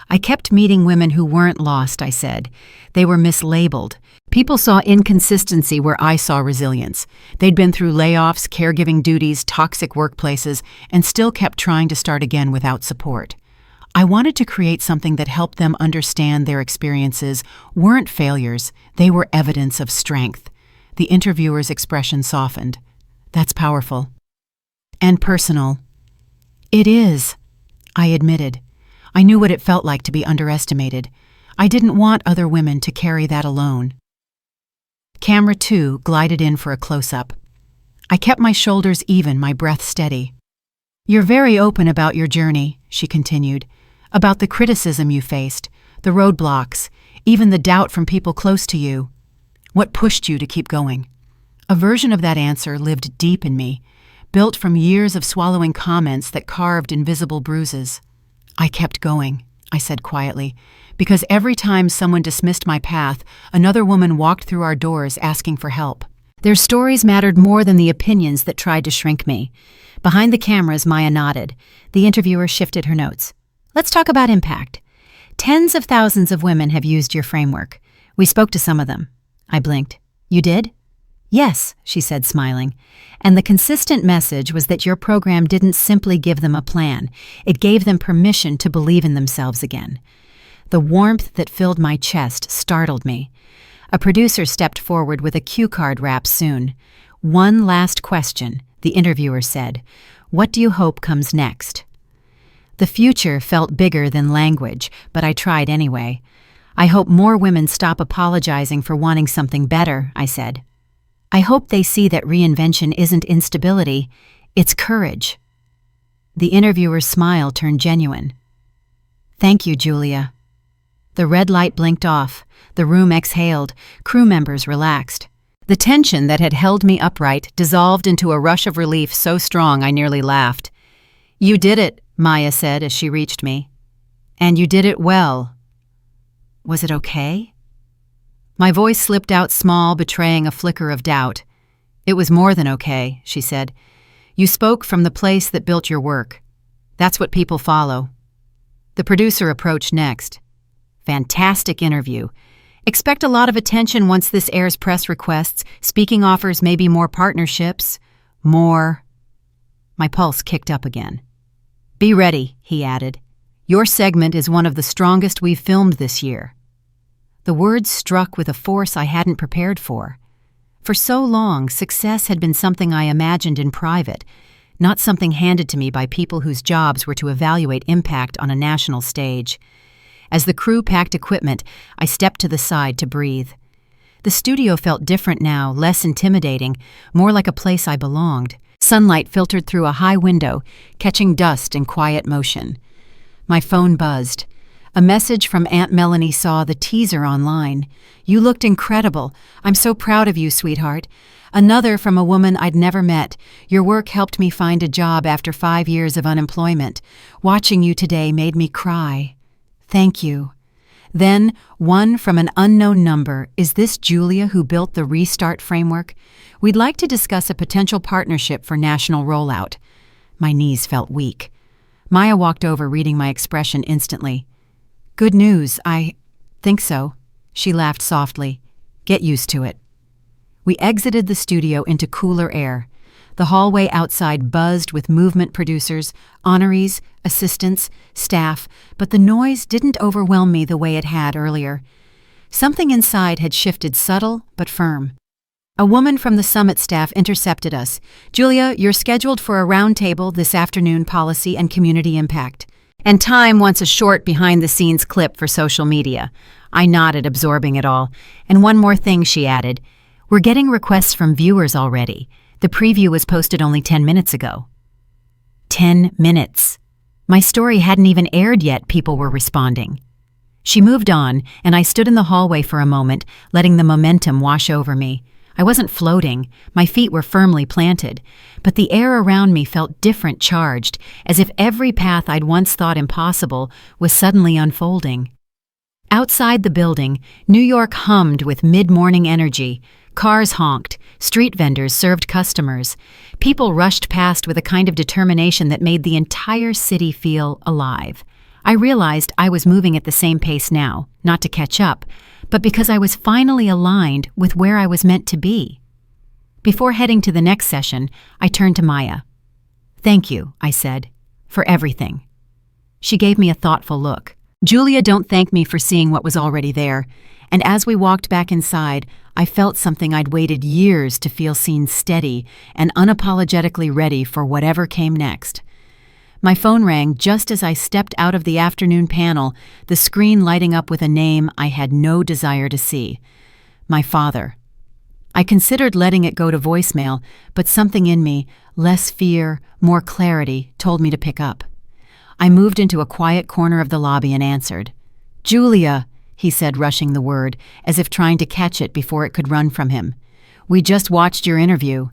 "I kept meeting women who weren't lost," I said. "They were mislabeled. People saw inconsistency where I saw resilience. They'd been through layoffs, caregiving duties, toxic workplaces, and still kept trying to start again without support. I wanted to create something that helped them understand their experiences weren't failures, they were evidence of strength." The interviewer's expression softened. "That's powerful." "And personal." "It is," I admitted. I knew what it felt like to be underestimated. I didn't want other women to carry that alone. Camera 2 glided in for a close-up. I kept my shoulders even, my breath steady. "You're very open about your journey," she continued, "about the criticism you faced, the roadblocks, even the doubt from people close to you. What pushed you to keep going?" A version of that answer lived deep in me, built from years of swallowing comments that carved invisible bruises. "I kept going," I said quietly, "because every time someone dismissed my path, another woman walked through our doors asking for help." Their stories mattered more than the opinions that tried to shrink me. Behind the cameras, Maya nodded. The interviewer shifted her notes. "Let's talk about impact. Tens of thousands of women have used your framework. We spoke to some of them." I blinked. "You did?" "Yes," she said, smiling. "And the consistent message was that your program didn't simply give them a plan. It gave them permission to believe in themselves again." The warmth that filled my chest startled me. A producer stepped forward with a cue card wrap soon. "One last question," the interviewer said. "What do you hope comes next?" The future felt bigger than language, but I tried anyway. "I hope more women stop apologizing for wanting something better," I said. "I hope they see that reinvention isn't instability, it's courage." The interviewer's smile turned genuine. "Thank you, Julia." The red light blinked off. The room exhaled. Crew members relaxed. The tension that had held me upright dissolved into a rush of relief so strong I nearly laughed. "You did it," Maya said as she reached me. "And you did it well." Was it okay? My voice slipped out small, betraying a flicker of doubt. "It was more than okay," she said. "You spoke from the place that built your work. That's what people follow." The producer approached next. "Fantastic interview. Expect a lot of attention once this airs. Press requests, speaking offers, maybe more partnerships. More." My pulse kicked up again. "Be ready," he added. "Your segment is one of the strongest we've filmed this year." The words struck with a force I hadn't prepared for. For so long, success had been something I imagined in private, not something handed to me by people whose jobs were to evaluate impact on a national stage. As the crew packed equipment, I stepped to the side to breathe. The studio felt different now, less intimidating, more like a place I belonged. Sunlight filtered through a high window, catching dust in quiet motion. My phone buzzed. A message from Aunt Melanie saw the teaser online. "You looked incredible. I'm so proud of you, sweetheart." Another from a woman I'd never met. "Your work helped me find a job after 5 years of unemployment. Watching you today made me cry." "Thank you." Then, one from an unknown number, "Is this Julia who built the Restart framework? We'd like to discuss a potential partnership for national rollout." My knees felt weak. Maya walked over, reading my expression instantly. "Good news, I think so." She laughed softly. "Get used to it." We exited the studio into cooler air. The hallway outside buzzed with movement producers, honorees, assistants, staff, but the noise didn't overwhelm me the way it had earlier. Something inside had shifted, subtle but firm. A woman from the summit staff intercepted us. "Julia, you're scheduled for a roundtable this afternoon, policy and community impact. And Time wants a short behind-the-scenes clip for social media." I nodded, absorbing it all. "And one more thing," she added. "We're getting requests from viewers already. The preview was posted only 10 minutes ago." 10 minutes. My story hadn't even aired yet, people were responding. She moved on, and I stood in the hallway for a moment, letting the momentum wash over me. I wasn't floating, my feet were firmly planted, but the air around me felt different, charged, as if every path I'd once thought impossible was suddenly unfolding. Outside the building, New York hummed with mid-morning energy. Cars honked, street vendors served customers. People rushed past with a kind of determination that made the entire city feel alive. I realized I was moving at the same pace now, not to catch up, but because I was finally aligned with where I was meant to be. Before heading to the next session, I turned to Maya. "Thank you," I said, "for everything." She gave me a thoughtful look. "Julia, don't thank me for seeing what was already there." And as we walked back inside, I felt something I'd waited years to feel, seen, steady and unapologetically ready for whatever came next. My phone rang just as I stepped out of the afternoon panel, the screen lighting up with a name I had no desire to see. My father. I considered letting it go to voicemail, but something in me, less fear, more clarity, told me to pick up. I moved into a quiet corner of the lobby and answered. "Julia," he said, rushing the word, as if trying to catch it before it could run from him. "We just watched your interview."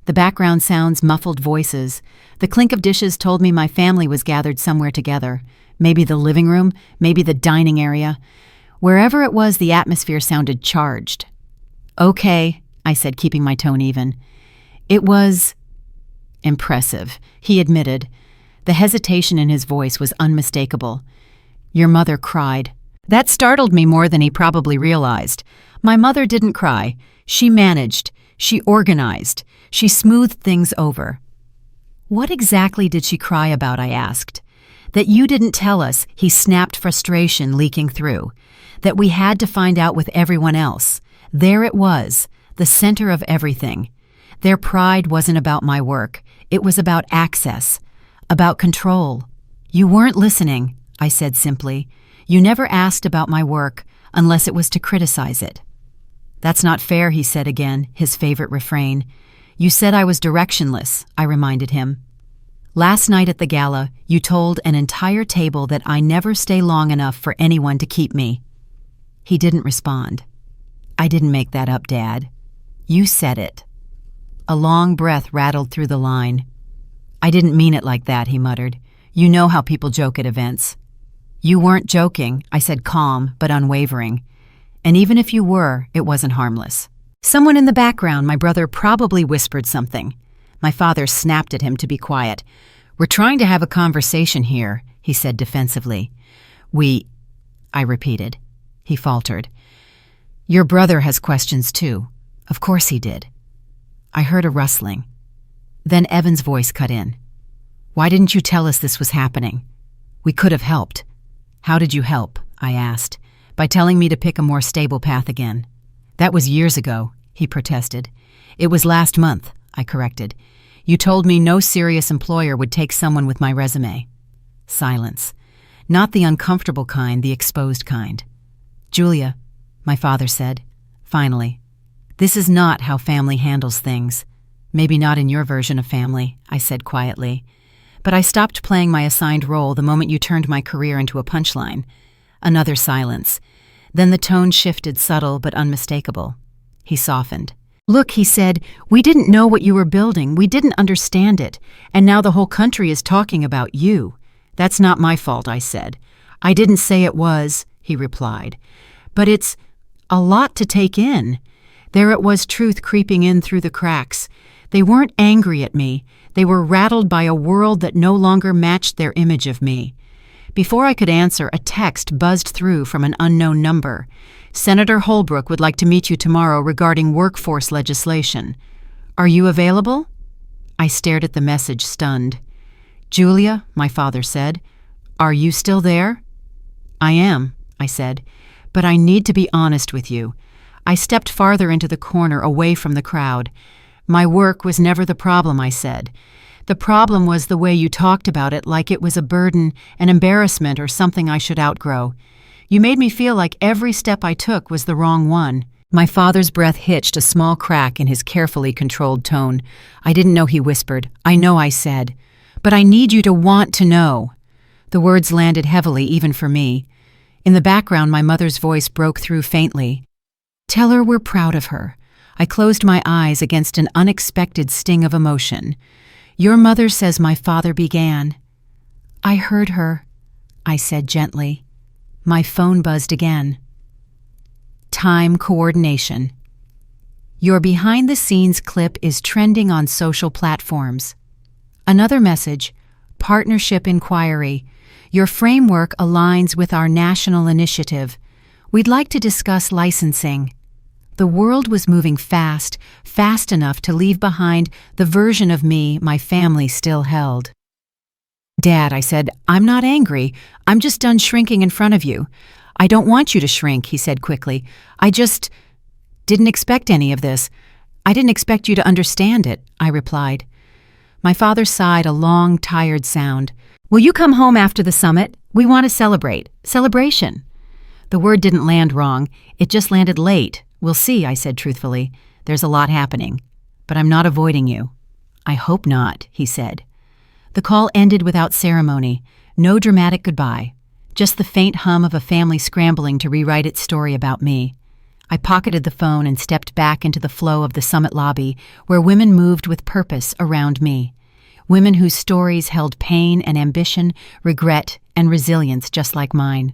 The background sounds muffled voices. The clink of dishes told me my family was gathered somewhere together. Maybe the living room, maybe the dining area. Wherever it was, the atmosphere sounded charged. "Okay," I said, keeping my tone even. "It was impressive," he admitted. The hesitation in his voice was unmistakable. "Your mother cried." That startled me more than he probably realized. My mother didn't cry. She managed. She organized. She smoothed things over. "What exactly did she cry about?" I asked. "That you didn't tell us," he snapped, frustration leaking through. "That we had to find out with everyone else. There it was, the center of everything. Their pride wasn't about my work. It was about access, about control." "You weren't listening," I said simply. "You never asked about my work unless it was to criticize it." "That's not fair," he said again, his favorite refrain. "You said I was directionless," I reminded him. "Last night at the gala, you told an entire table that I never stay long enough for anyone to keep me." He didn't respond. "I didn't make that up, Dad. You said it." A long breath rattled through the line. "I didn't mean it like that," he muttered. "You know how people joke at events." "You weren't joking," I said, calm but unwavering. "And even if you were, it wasn't harmless." Someone in the background, my brother, probably whispered something. My father snapped at him to be quiet. "We're trying to have a conversation here," he said defensively. I repeated. He faltered. "Your brother has questions too." Of course he did. I heard a rustling. Then Evan's voice cut in. "Why didn't you tell us this was happening? We could have helped." "How did you help?" I asked. "By telling me to pick a more stable path again." "That was years ago," he protested. "It was last month," I corrected. "You told me no serious employer would take someone with my resume." Silence. Not the uncomfortable kind, the exposed kind. "Julia," my father said, finally, "this is not how family handles things." "Maybe not in your version of family," I said quietly. "But I stopped playing my assigned role the moment you turned my career into a punchline." Another silence. Then the tone shifted, subtle but unmistakable. He softened. "Look," he said, "we didn't know what you were building. We didn't understand it. And now the whole country is talking about you." "That's not my fault," I said. "I didn't say it was." he replied. But it's a lot to take in. There it was, truth creeping in through the cracks. They weren't angry at me. They were rattled by a world that no longer matched their image of me. Before I could answer, a text buzzed through from an unknown number. Senator Holbrook would like to meet you tomorrow regarding workforce legislation. Are you available? I stared at the message, stunned. Julia, my father said, are you still there? I am, I said, but I need to be honest with you. I stepped farther into the corner, away from the crowd. My work was never the problem, I said. The problem was the way you talked about it, like it was a burden, an embarrassment, or something I should outgrow. You made me feel like every step I took was the wrong one. My father's breath hitched, a small crack in his carefully controlled tone. I didn't know he whispered. I know, I said. But I need you to want to know. The words landed heavily, even for me. In the background, my mother's voice broke through faintly. Tell her we're proud of her. I closed my eyes against an unexpected sting of emotion. Your mother says my father began. I heard her, I said gently. My phone buzzed again. Time coordination. Your behind-the-scenes clip is trending on social platforms. Another message, partnership inquiry. Your framework aligns with our national initiative. We'd like to discuss licensing. The world was moving fast, fast enough to leave behind the version of me my family still held. Dad, I said, I'm not angry. I'm just done shrinking in front of you. I don't want you to shrink, he said quickly. I just didn't expect any of this. I didn't expect you to understand it, I replied. My father sighed, a long, tired sound. Will you come home after the summit? We want to celebrate. Celebration. The word didn't land wrong. It just landed late. We'll see, I said truthfully. There's a lot happening. But I'm not avoiding you. I hope not, he said. The call ended without ceremony. No dramatic goodbye. Just the faint hum of a family scrambling to rewrite its story about me. I pocketed the phone and stepped back into the flow of the summit lobby, where women moved with purpose around me. Women whose stories held pain and ambition, regret and resilience just like mine.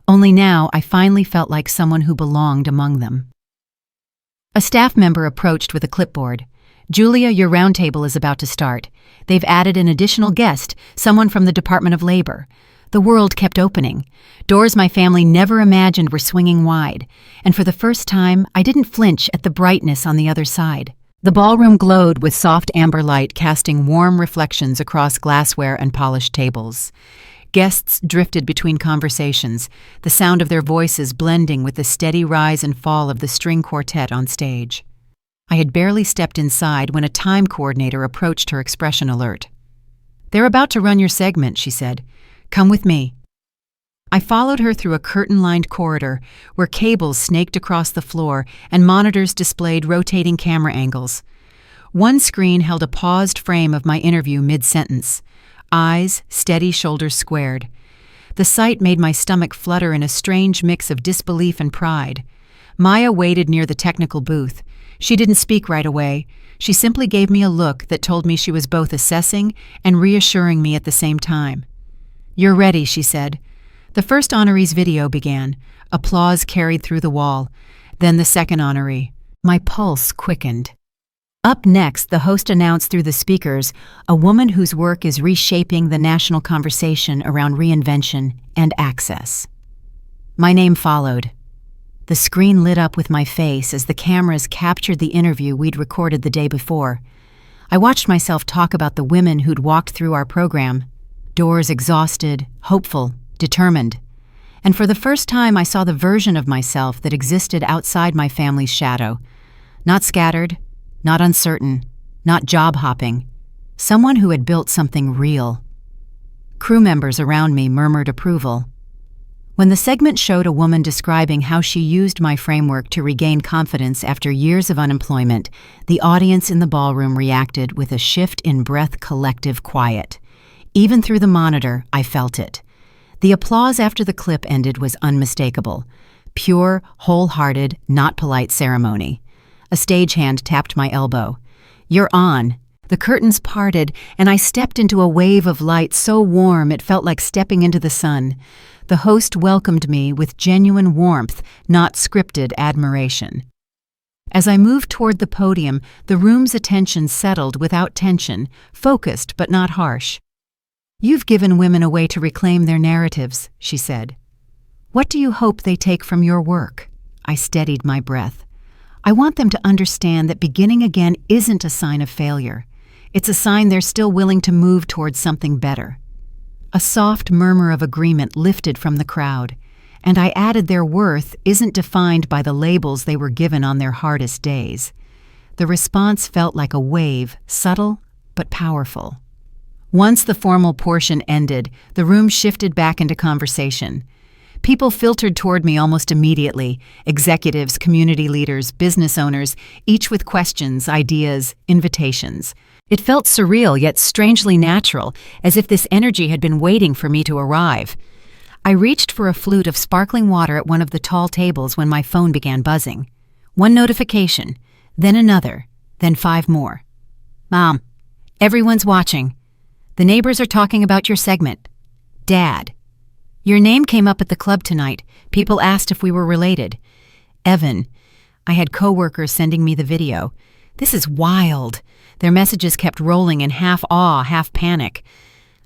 Only now I finally felt like someone who belonged among them. A staff member approached with a clipboard. Julia, your roundtable is about to start. They've added an additional guest, someone from the Department of Labor. The world kept opening. Doors my family never imagined were swinging wide, and for the first time, I didn't flinch at the brightness on the other side. The ballroom glowed with soft amber light, casting warm reflections across glassware and polished tables. Guests drifted between conversations, the sound of their voices blending with the steady rise and fall of the string quartet on stage. I had barely stepped inside when a time coordinator approached her, expression alert. They're about to run your segment, she said. Come with me. I followed her through a curtain-lined corridor where cables snaked across the floor and monitors displayed rotating camera angles. One screen held a paused frame of my interview mid-sentence. Eyes, steady, shoulders squared. The sight made my stomach flutter in a strange mix of disbelief and pride. Maya waited near the technical booth. She didn't speak right away. She simply gave me a look that told me she was both assessing and reassuring me at the same time. You're ready, she said. The first honoree's video began. Applause carried through the wall. Then the second honoree. My pulse quickened. Up next, the host announced through the speakers, a woman whose work is reshaping the national conversation around reinvention and access. My name followed. The screen lit up with my face as the cameras captured the interview we'd recorded the day before. I watched myself talk about the women who'd walked through our program. Doors exhausted, hopeful, determined. And for the first time, I saw the version of myself that existed outside my family's shadow. Not scattered, not uncertain, not job-hopping. Someone who had built something real. Crew members around me murmured approval. When the segment showed a woman describing how she used my framework to regain confidence after years of unemployment, the audience in the ballroom reacted with a shift in breath, collective quiet. Even through the monitor, I felt it. The applause after the clip ended was unmistakable. Pure, wholehearted, not polite ceremony. A stagehand tapped my elbow. You're on. The curtains parted, and I stepped into a wave of light so warm it felt like stepping into the sun. The host welcomed me with genuine warmth, not scripted admiration. As I moved toward the podium, the room's attention settled without tension, focused but not harsh. "You've given women a way to reclaim their narratives," she said. "What do you hope they take from your work?" I steadied my breath. "I want them to understand that beginning again isn't a sign of failure. It's a sign they're still willing to move towards something better." A soft murmur of agreement lifted from the crowd, and I added their worth isn't defined by the labels they were given on their hardest days. The response felt like a wave, subtle but powerful. Once the formal portion ended, the room shifted back into conversation. People filtered toward me almost immediately: executives, community leaders, business owners, each with questions, ideas, invitations. It felt surreal yet strangely natural, as if this energy had been waiting for me to arrive. I reached for a flute of sparkling water at one of the tall tables when my phone began buzzing. One notification, then another, then 5 more. "Mom, everyone's watching. The neighbors are talking about your segment. Dad, your name came up at the club tonight. People asked if we were related. Evan." I had coworkers sending me the video. "This is wild." Their messages kept rolling in half awe, half panic.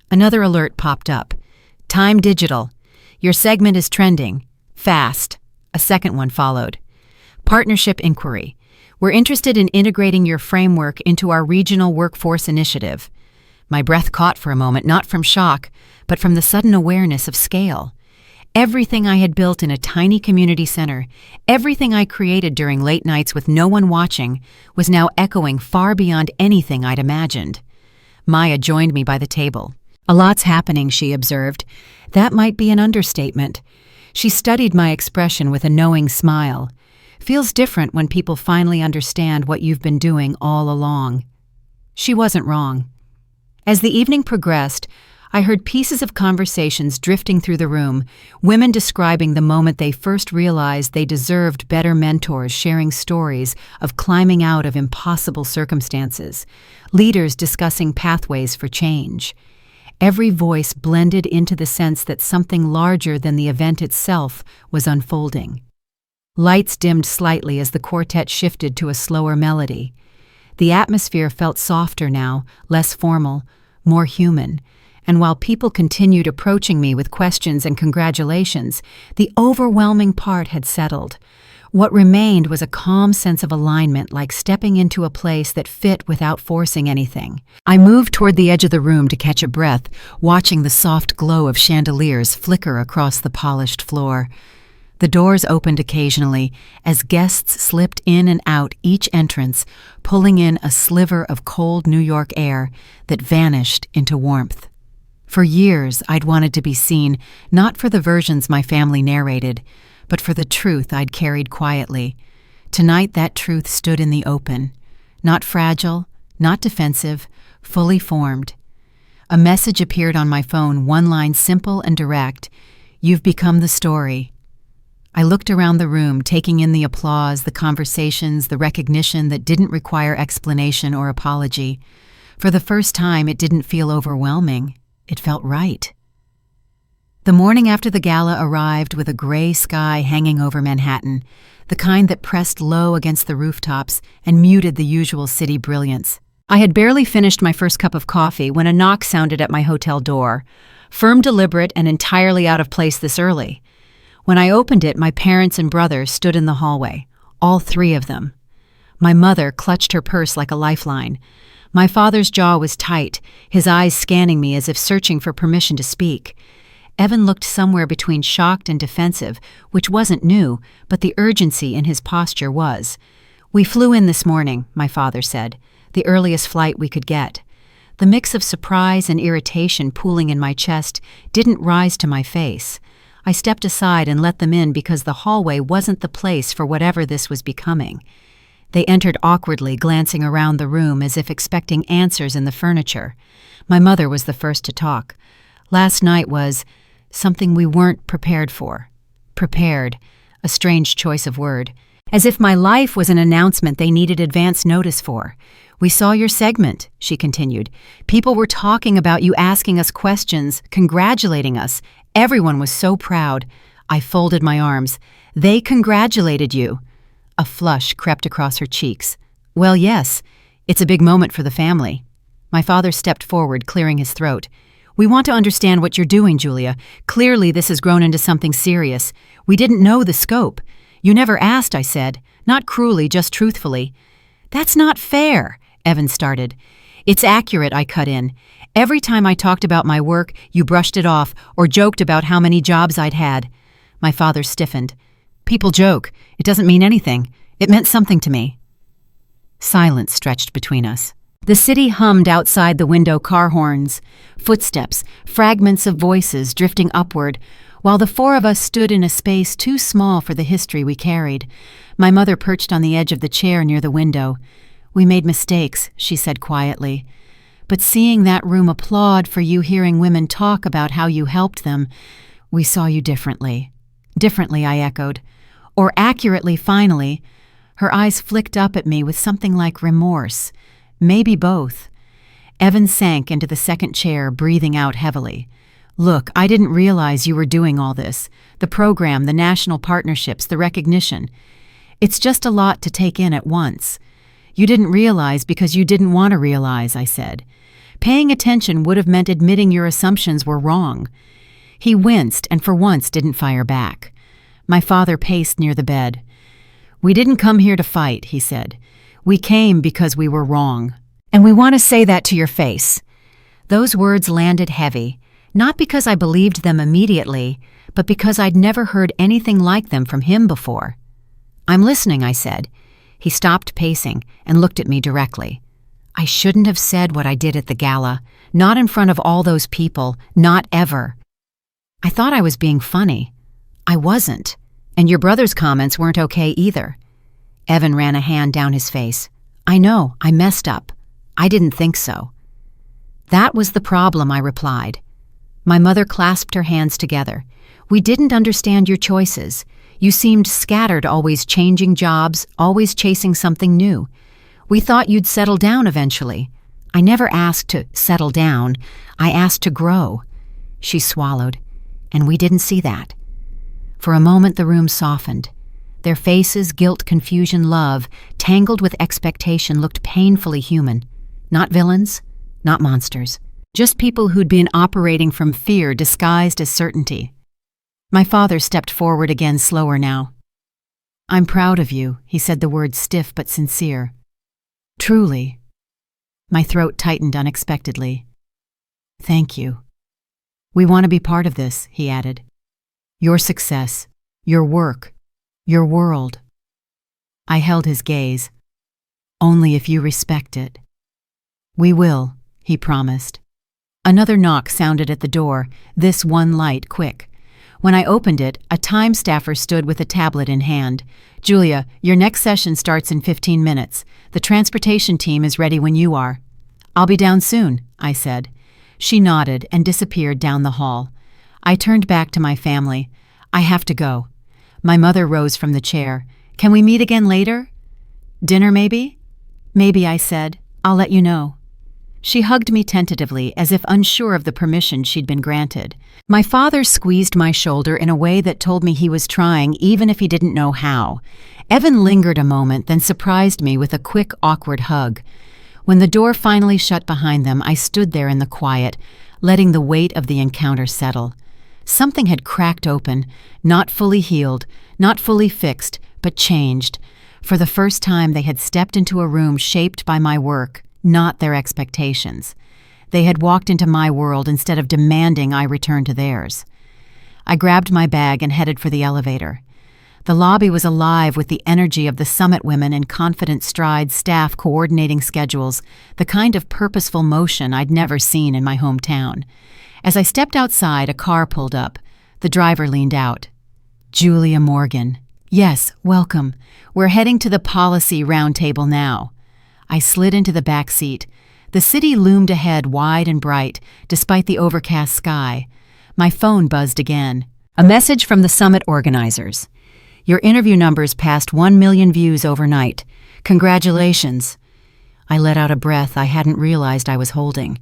Another alert popped up. "Time Digital. Your segment is trending. Fast." A second one followed. "Partnership inquiry. We're interested in integrating your framework into our regional workforce initiative." My breath caught for a moment, not from shock, but from the sudden awareness of scale. Everything I had built in a tiny community center, everything I created during late nights with no one watching, was now echoing far beyond anything I'd imagined. Maya joined me by the table. "A lot's happening," she observed. That might be an understatement. She studied my expression with a knowing smile. "Feels different when people finally understand what you've been doing all along." She wasn't wrong. As the evening progressed, I heard pieces of conversations drifting through the room, women describing the moment they first realized they deserved better mentors, sharing stories of climbing out of impossible circumstances, leaders discussing pathways for change. Every voice blended into the sense that something larger than the event itself was unfolding. Lights dimmed slightly as the quartet shifted to a slower melody. The atmosphere felt softer now, less formal, more human. And while people continued approaching me with questions and congratulations, the overwhelming part had settled. What remained was a calm sense of alignment, like stepping into a place that fit without forcing anything. I moved toward the edge of the room to catch a breath, watching the soft glow of chandeliers flicker across the polished floor. The doors opened occasionally as guests slipped in and out each entrance, pulling in a sliver of cold New York air that vanished into warmth. For years, I'd wanted to be seen, not for the versions my family narrated, but for the truth I'd carried quietly. Tonight, that truth stood in the open. Not fragile, not defensive, fully formed. A message appeared on my phone, one line simple and direct: "You've become the story." I looked around the room, taking in the applause, the conversations, the recognition that didn't require explanation or apology. For the first time, it didn't feel overwhelming. It felt right. The morning after the gala arrived with a gray sky hanging over Manhattan, the kind that pressed low against the rooftops and muted the usual city brilliance. I had barely finished my first cup of coffee when a knock sounded at my hotel door, firm, deliberate, and entirely out of place this early. When I opened it, my parents and brother stood in the hallway, all 3 of them. My mother clutched her purse like a lifeline. My father's jaw was tight, his eyes scanning me as if searching for permission to speak. Evan looked somewhere between shocked and defensive, which wasn't new, but the urgency in his posture was. "We flew in this morning," my father said, "the earliest flight we could get." The mix of surprise and irritation pooling in my chest didn't rise to my face. I stepped aside and let them in because the hallway wasn't the place for whatever this was becoming. They entered awkwardly, glancing around the room as if expecting answers in the furniture. My mother was the first to talk. "Last night was something we weren't prepared for." Prepared, a strange choice of word. as if my life was an announcement they needed advance notice for. "We saw your segment," she continued. "People were talking about you, asking us questions, congratulating us. Everyone was so proud." I folded my arms. "They congratulated you." A flush crept across her cheeks. "Well, yes. It's a big moment for the family." My father stepped forward, clearing his throat. "We want to understand what you're doing, Julia. Clearly this has grown into something serious. We didn't know the scope." "You never asked," I said. Not cruelly, just truthfully. "That's not fair," Evan started. "It's accurate," I cut in. "Every time I talked about my work, you brushed it off or joked about how many jobs I'd had." My father stiffened. "People joke. It doesn't mean anything. It meant something to me." Silence stretched between us. The city hummed outside the window, car horns, footsteps, fragments of voices drifting upward, while the four of us stood in a space too small for the history we carried. My mother perched on the edge of the chair near the window. "We made mistakes," she said quietly. "But seeing that room applaud for you, hearing women talk about how you helped them, we saw you differently." "Differently," I echoed. "Or accurately, finally." Her eyes flicked up at me with something like remorse. Maybe both. Evan sank into the second chair, breathing out heavily. "Look, I didn't realize you were doing all this. The program, the national partnerships, the recognition. It's just a lot to take in at once. You didn't realize because you didn't want to realize," I said. "Paying attention would have meant admitting your assumptions were wrong." He winced and for once didn't fire back. My father paced near the bed. "We didn't come here to fight," he said. "We came because we were wrong. And we want to say that to your face." Those words landed heavy, not because I believed them immediately, but because I'd never heard anything like them from him before. "I'm listening," I said. He stopped pacing and looked at me directly. "I shouldn't have said what I did at the gala, not in front of all those people, not ever." I thought I was being funny. I wasn't, and your brother's comments weren't okay either. Evan ran a hand down his face. "I know, I messed up. I didn't think so." "That was the problem," I replied. My mother clasped her hands together. "We didn't understand your choices. You seemed scattered, always changing jobs, always chasing something new. We thought you'd settle down eventually." "I never asked to settle down. I asked to grow." She swallowed. "And we didn't see that." For a moment the room softened. Their faces, guilt, confusion, love, tangled with expectation, looked painfully human. Not villains, not monsters. Just people who'd been operating from fear disguised as certainty. My father stepped forward again, slower now. "I'm proud of you," he said, the words stiff but sincere. "Truly." My throat tightened unexpectedly. "Thank you." "We want to be part of this," he added. "Your success, your work, your world." I held his gaze. "Only if you respect it." "We will," he promised. Another knock sounded at the door, this one light quick. When I opened it, a time staffer stood with a tablet in hand. "Julia, your next session starts in 15 minutes. The transportation team is ready when you are." "I'll be down soon," I said. She nodded and disappeared down the hall. I turned back to my family. "I have to go." My mother rose from the chair. "Can we meet again later?" "Dinner, maybe?" "Maybe," I said. "I'll let you know." She hugged me tentatively, as if unsure of the permission she'd been granted. My father squeezed my shoulder in a way that told me he was trying, even if he didn't know how. Evan lingered a moment, then surprised me with a quick, awkward hug. When the door finally shut behind them, I stood there in the quiet, letting the weight of the encounter settle. Something had cracked open, not fully healed, not fully fixed, but changed. For the first time, they had stepped into a room shaped by my work, not their expectations. They had walked into my world instead of demanding I return to theirs. I grabbed my bag and headed for the elevator. The lobby was alive with the energy of the summit women in confident strides, staff coordinating schedules, the kind of purposeful motion I'd never seen in my hometown. As I stepped outside, a car pulled up. The driver leaned out. "Julia Morgan." "Yes, welcome. We're heading to the policy roundtable now." I slid into the back seat. The city loomed ahead, wide and bright, despite the overcast sky. My phone buzzed again. A message from the summit organizers. Your interview numbers passed 1 million views overnight. Congratulations." I let out a breath I hadn't realized I was holding.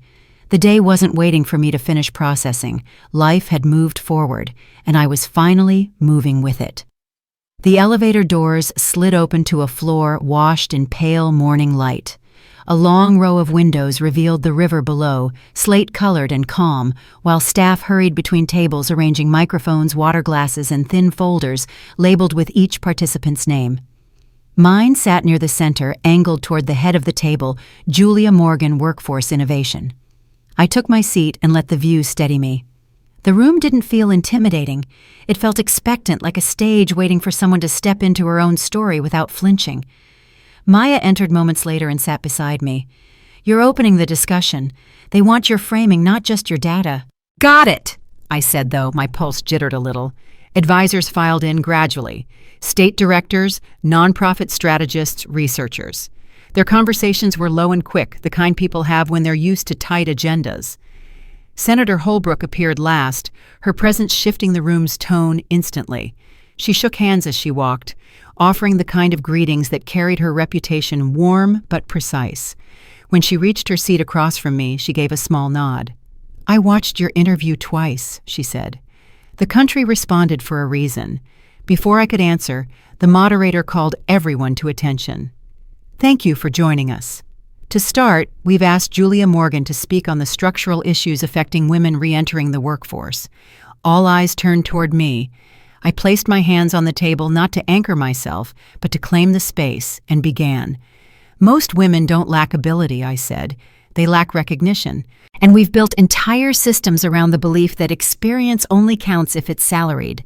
The day wasn't waiting for me to finish processing. Life had moved forward, and I was finally moving with it. The elevator doors slid open to a floor washed in pale morning light. A long row of windows revealed the river below, slate-colored and calm, while staff hurried between tables arranging microphones, water glasses, and thin folders labeled with each participant's name. Mine sat near the center, angled toward the head of the table, Julia Morgan, Workforce Innovation. I took my seat and let the view steady me. The room didn't feel intimidating. It felt expectant, like a stage waiting for someone to step into her own story without flinching. Maya entered moments later and sat beside me. "You're opening the discussion. They want your framing, not just your data." "Got it," I said, though my pulse jittered a little. Advisors filed in gradually. State directors, nonprofit strategists, researchers. Their conversations were low and quick, the kind people have when they're used to tight agendas. Senator Holbrook appeared last, her presence shifting the room's tone instantly. She shook hands as she walked, offering the kind of greetings that carried her reputation warm but precise. When she reached her seat across from me, she gave a small nod. "I watched your interview twice," she said. The country responded for a reason. Before I could answer, the moderator called everyone to attention. "Thank you for joining us. To start, we've asked Julia Morgan to speak on the structural issues affecting women re-entering the workforce." All eyes turned toward me. I placed my hands on the table not to anchor myself, but to claim the space, and began. "Most women don't lack ability," I said. "They lack recognition. And we've built entire systems around the belief that experience only counts if it's salaried."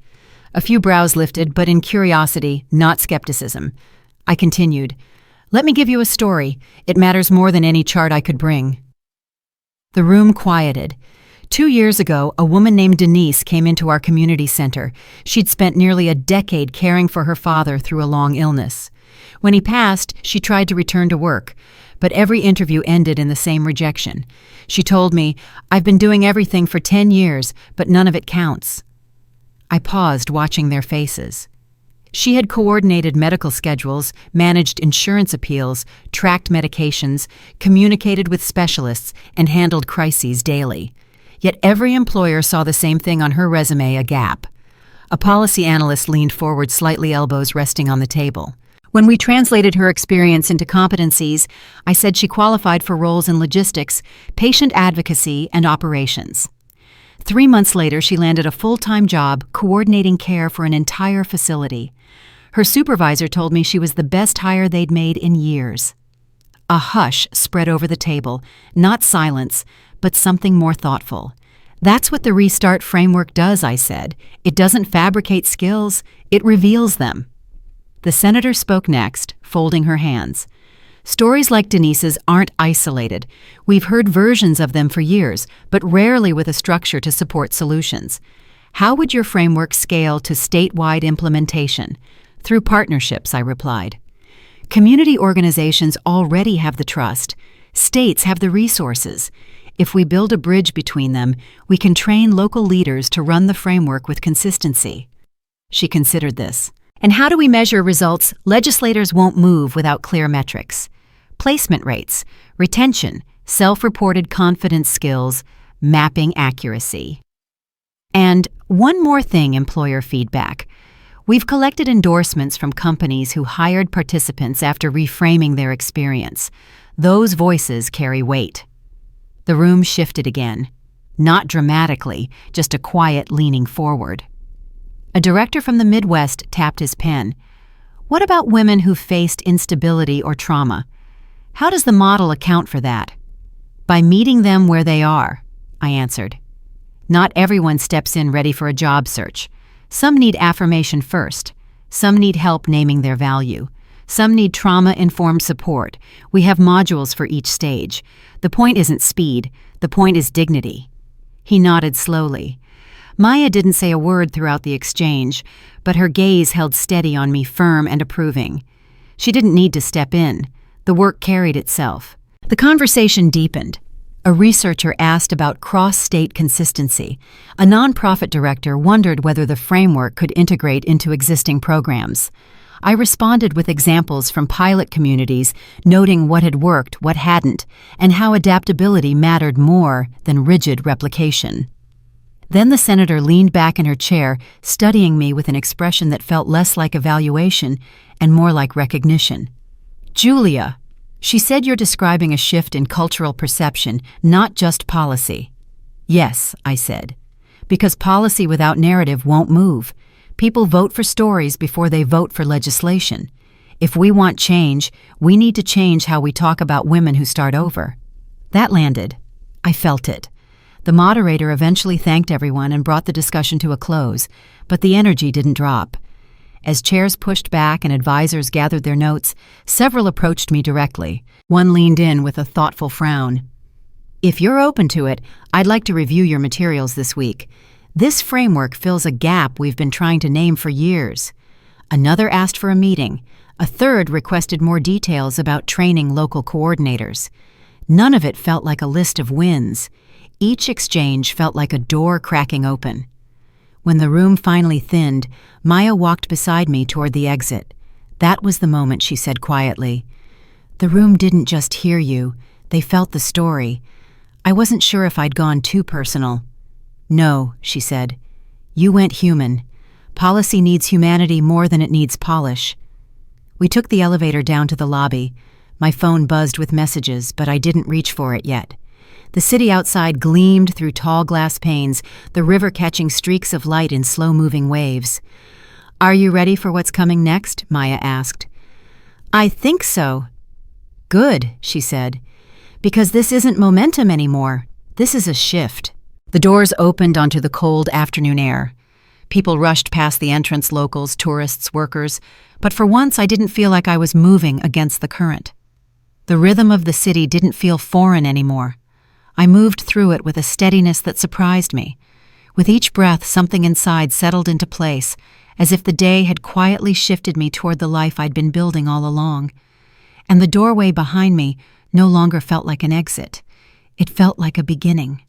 A few brows lifted, but in curiosity, not skepticism. I continued. "Let me give you a story. It matters more than any chart I could bring." The room quieted. 2 years ago, a woman named Denise came into our community center. She'd spent nearly a decade caring for her father through a long illness. When he passed, she tried to return to work, but every interview ended in the same rejection. She told me, "I've been doing everything for 10 years, but none of it counts." I paused, watching their faces. She had coordinated medical schedules, managed insurance appeals, tracked medications, communicated with specialists, and handled crises daily. Yet every employer saw the same thing on her resume, a gap. A policy analyst leaned forward, slightly, elbows resting on the table. When we translated her experience into competencies, I said she qualified for roles in logistics, patient advocacy, and operations. 3 months later, she landed a full-time job coordinating care for an entire facility. Her supervisor told me she was the best hire they'd made in years. A hush spread over the table, not silence, but something more thoughtful. "That's what the Restart framework does," I said. "It doesn't fabricate skills, it reveals them." The senator spoke next, folding her hands. "Stories like Denise's aren't isolated. We've heard versions of them for years, but rarely with a structure to support solutions. How would your framework scale to statewide implementation?" "Through partnerships," I replied. "Community organizations already have the trust. States have the resources. If we build a bridge between them, we can train local leaders to run the framework with consistency." She considered this. "And how do we measure results? Legislators won't move without clear metrics. Placement rates, retention, self-reported confidence skills, mapping accuracy. And one more thing, employer feedback. We've collected endorsements from companies who hired participants after reframing their experience. Those voices carry weight." The room shifted again. Not dramatically, just a quiet leaning forward. A director from the Midwest tapped his pen. "What about women who faced instability or trauma? How does the model account for that?" "By meeting them where they are," I answered. "Not everyone steps in ready for a job search. Some need affirmation first. Some need help naming their value. Some need trauma-informed support. We have modules for each stage. The point isn't speed. The point is dignity." He nodded slowly. Maya didn't say a word throughout the exchange, but her gaze held steady on me, firm and approving. She didn't need to step in. The work carried itself. The conversation deepened. A researcher asked about cross-state consistency. A nonprofit director wondered whether the framework could integrate into existing programs. I responded with examples from pilot communities, noting what had worked, what hadn't, and how adaptability mattered more than rigid replication. Then the senator leaned back in her chair, studying me with an expression that felt less like evaluation and more like recognition. "Julia," she said, "you're describing a shift in cultural perception, not just policy." "Yes," I said, "because policy without narrative won't move. People vote for stories before they vote for legislation. If we want change, we need to change how we talk about women who start over." That landed. I felt it. The moderator eventually thanked everyone and brought the discussion to a close, but the energy didn't drop. As chairs pushed back and advisors gathered their notes, several approached me directly. One leaned in with a thoughtful frown. "If you're open to it, I'd like to review your materials this week. This framework fills a gap we've been trying to name for years." Another asked for a meeting. A third requested more details about training local coordinators. None of it felt like a list of wins. Each exchange felt like a door cracking open. When the room finally thinned, Maya walked beside me toward the exit. That was the moment she said quietly, "The room didn't just hear you, they felt the story. I wasn't sure if I'd gone too personal." "No," she said. "You went human. Policy needs humanity more than it needs polish." We took the elevator down to the lobby. My phone buzzed with messages, but I didn't reach for it yet. The city outside gleamed through tall glass panes, the river catching streaks of light in slow-moving waves. "Are you ready for what's coming next?" Maya asked. "I think so." "Good," she said, "because this isn't momentum anymore. This is a shift." The doors opened onto the cold afternoon air. People rushed past the entrance, locals, tourists, workers, but for once I didn't feel like I was moving against the current. The rhythm of the city didn't feel foreign anymore. I moved through it with a steadiness that surprised me. With each breath, something inside settled into place, as if the day had quietly shifted me toward the life I'd been building all along. And the doorway behind me no longer felt like an exit. It felt like a beginning.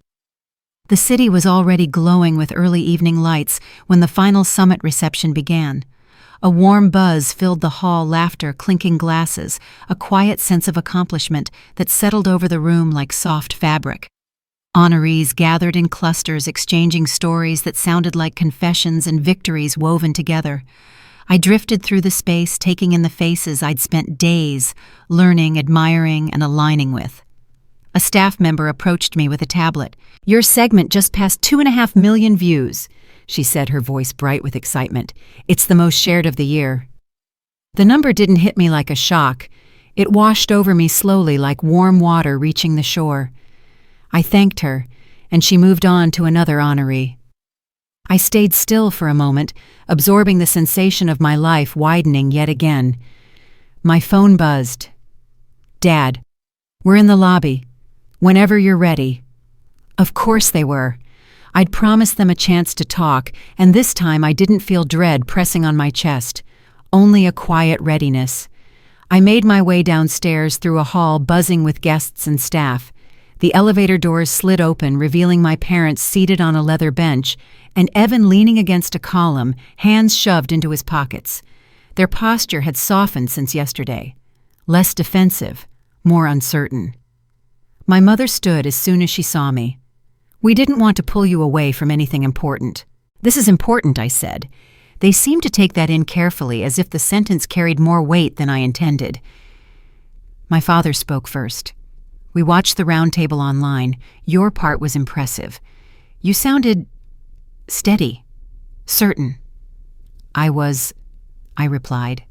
The city was already glowing with early evening lights when the final summit reception began. A warm buzz filled the hall, laughter, clinking glasses, a quiet sense of accomplishment that settled over the room like soft fabric. Honorees gathered in clusters, exchanging stories that sounded like confessions and victories woven together. I drifted through the space, taking in the faces I'd spent days learning, admiring, and aligning with. A staff member approached me with a tablet. "Your segment just passed 2.5 million views," she said, her voice bright with excitement. "It's the most shared of the year." The number didn't hit me like a shock. It washed over me slowly like warm water reaching the shore. I thanked her, and she moved on to another honoree. I stayed still for a moment, absorbing the sensation of my life widening yet again. My phone buzzed. "Dad, we're in the lobby. Whenever you're ready." Of course they were. I'd promised them a chance to talk, and this time I didn't feel dread pressing on my chest, only a quiet readiness. I made my way downstairs through a hall buzzing with guests and staff. The elevator doors slid open, revealing my parents seated on a leather bench, and Evan leaning against a column, hands shoved into his pockets. Their posture had softened since yesterday. Less defensive, more uncertain. My mother stood as soon as she saw me. "We didn't want to pull you away from anything important." "This is important," I said. They seemed to take that in carefully, as if the sentence carried more weight than I intended. My father spoke first. "We watched the round table online. Your part was impressive. You sounded steady, certain." I replied.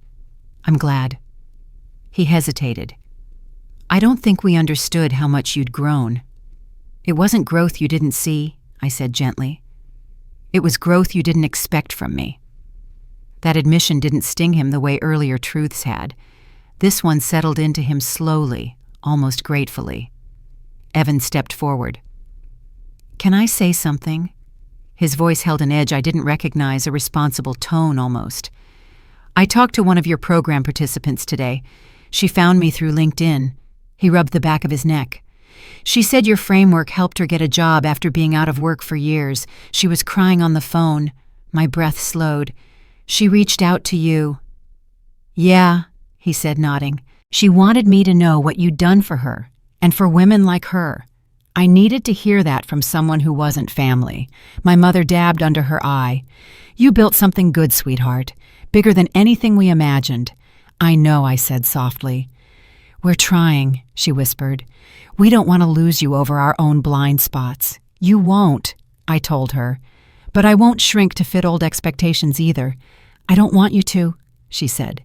"I'm glad." He hesitated. "I don't think we understood how much you'd grown." "It wasn't growth you didn't see," I said gently. "It was growth you didn't expect from me." That admission didn't sting him the way earlier truths had. This one settled into him slowly, almost gratefully. Evan stepped forward. "Can I say something?" His voice held an edge I didn't recognize, a responsible tone almost. "I talked to one of your program participants today. She found me through LinkedIn." He rubbed the back of his neck. She said your framework helped her get a job after being out of work for years. She was crying on the phone. My breath slowed. She reached out to you. Yeah, he said, nodding. She wanted me to know what you'd done for her, and for women like her. I needed to hear that from someone who wasn't family. My mother dabbed under her eye. You built something good, sweetheart, bigger than anything we imagined. I know, I said softly. We're trying, she whispered. We don't want to lose you over our own blind spots. You won't, I told her. But I won't shrink to fit old expectations either. I don't want you to, she said.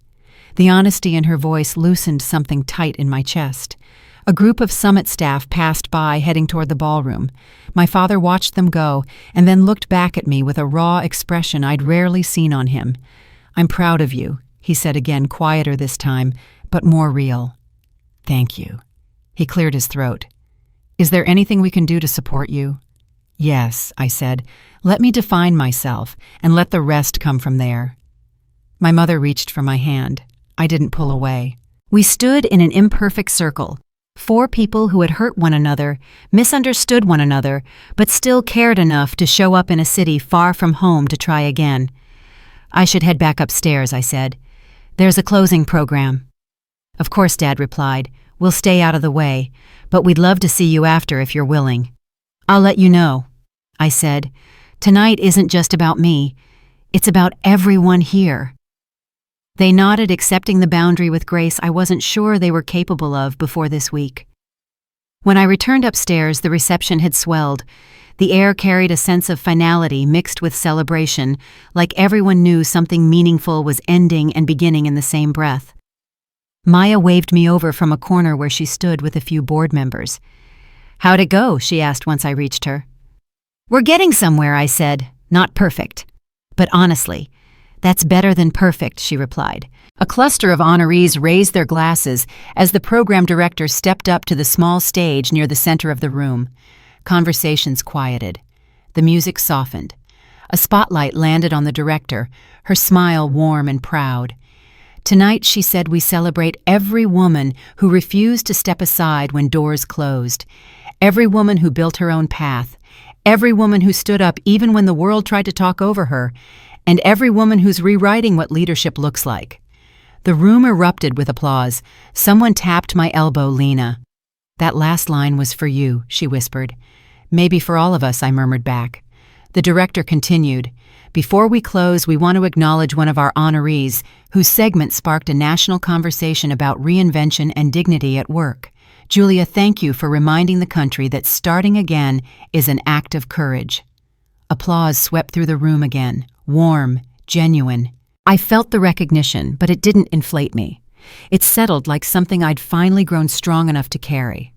The honesty in her voice loosened something tight in my chest. A group of summit staff passed by, heading toward the ballroom. My father watched them go, and then looked back at me with a raw expression I'd rarely seen on him. I'm proud of you, he said again, quieter this time, but more real. Thank you. He cleared his throat. Is there anything we can do to support you? Yes, I said. Let me define myself, and let the rest come from there. My mother reached for my hand. I didn't pull away. We stood in an imperfect circle. 4 people who had hurt one another, misunderstood one another, but still cared enough to show up in a city far from home to try again. I should head back upstairs, I said. There's a closing program. Of course, Dad replied. We'll stay out of the way, but we'd love to see you after if you're willing. I'll let you know, I said. Tonight isn't just about me. It's about everyone here. They nodded, accepting the boundary with grace I wasn't sure they were capable of before this week. When I returned upstairs, the reception had swelled. The air carried a sense of finality mixed with celebration, like everyone knew something meaningful was ending and beginning in the same breath. Maya waved me over from a corner where she stood with a few board members. How'd it go? She asked once I reached her. We're getting somewhere, I said. Not perfect. But honestly, that's better than perfect, she replied. A cluster of honorees raised their glasses as the program director stepped up to the small stage near the center of the room. Conversations quieted. The music softened. A spotlight landed on the director, her smile warm and proud. Tonight, she said, we celebrate every woman who refused to step aside when doors closed. Every woman who built her own path. Every woman who stood up even when the world tried to talk over her. And every woman who's rewriting what leadership looks like. The room erupted with applause. Someone tapped my elbow, Lena. That last line was for you, she whispered. Maybe for all of us, I murmured back. The director continued. Before we close, we want to acknowledge one of our honorees, whose segment sparked a national conversation about reinvention and dignity at work. Julia, thank you for reminding the country that starting again is an act of courage. Applause swept through the room again. Warm, genuine. I felt the recognition, but it didn't inflate me. It settled like something I'd finally grown strong enough to carry.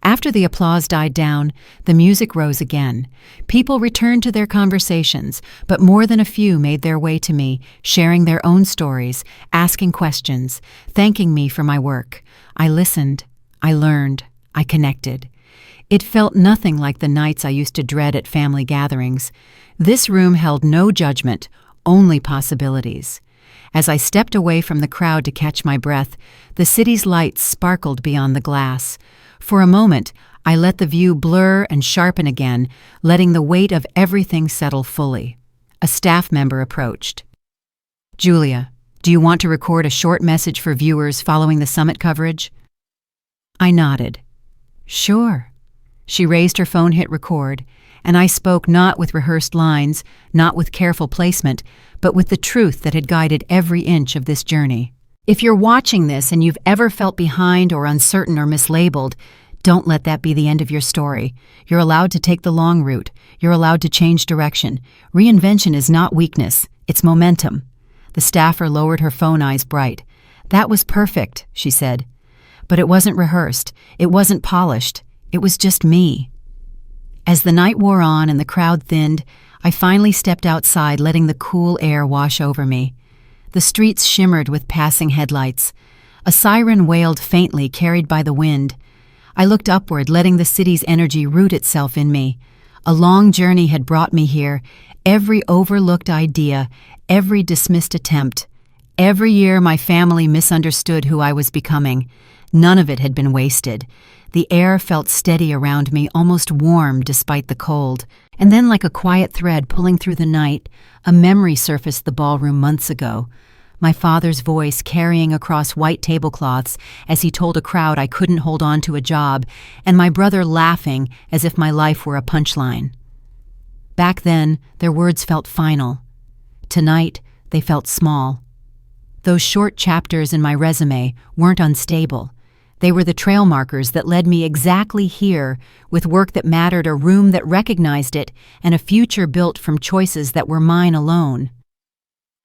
After the applause died down, the music rose again. People returned to their conversations, but more than a few made their way to me, sharing their own stories, asking questions, thanking me for my work. I listened, I learned, I connected. It felt nothing like the nights I used to dread at family gatherings. This room held no judgment, only possibilities. As I stepped away from the crowd to catch my breath, the city's lights sparkled beyond the glass. For a moment, I let the view blur and sharpen again, letting the weight of everything settle fully. A staff member approached. Julia, do you want to record a short message for viewers following the summit coverage? I nodded. Sure. She raised her phone, hit record, and I spoke not with rehearsed lines, not with careful placement, but with the truth that had guided every inch of this journey. If you're watching this and you've ever felt behind or uncertain or mislabeled, don't let that be the end of your story. You're allowed to take the long route. You're allowed to change direction. Reinvention is not weakness, it's momentum. The staffer lowered her phone, eyes bright. That was perfect, she said. But it wasn't rehearsed. It wasn't polished. It was just me. As the night wore on and the crowd thinned, I finally stepped outside, letting the cool air wash over me. The streets shimmered with passing headlights. A siren wailed faintly, carried by the wind. I looked upward, letting the city's energy root itself in me. A long journey had brought me here. Every overlooked idea, every dismissed attempt. Every year my family misunderstood who I was becoming. None of it had been wasted. The air felt steady around me, almost warm despite the cold. And then, like a quiet thread pulling through the night, a memory surfaced the ballroom months ago. My father's voice carrying across white tablecloths as he told a crowd I couldn't hold on to a job, and my brother laughing as if my life were a punchline. Back then, their words felt final. Tonight, they felt small. Those short chapters in my resume weren't unstable. They were the trail markers that led me exactly here, with work that mattered, a room that recognized it, and a future built from choices that were mine alone.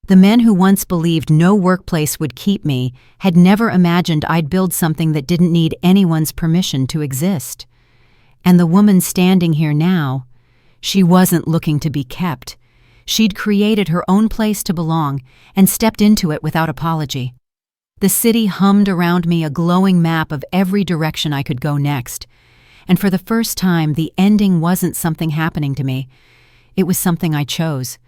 The men who once believed no workplace would keep me had never imagined I'd build something that didn't need anyone's permission to exist. And the woman standing here now, she wasn't looking to be kept. She'd created her own place to belong and stepped into it without apology. The city hummed around me, a glowing map of every direction I could go next. And for the first time, the ending wasn't something happening to me. It was something I chose.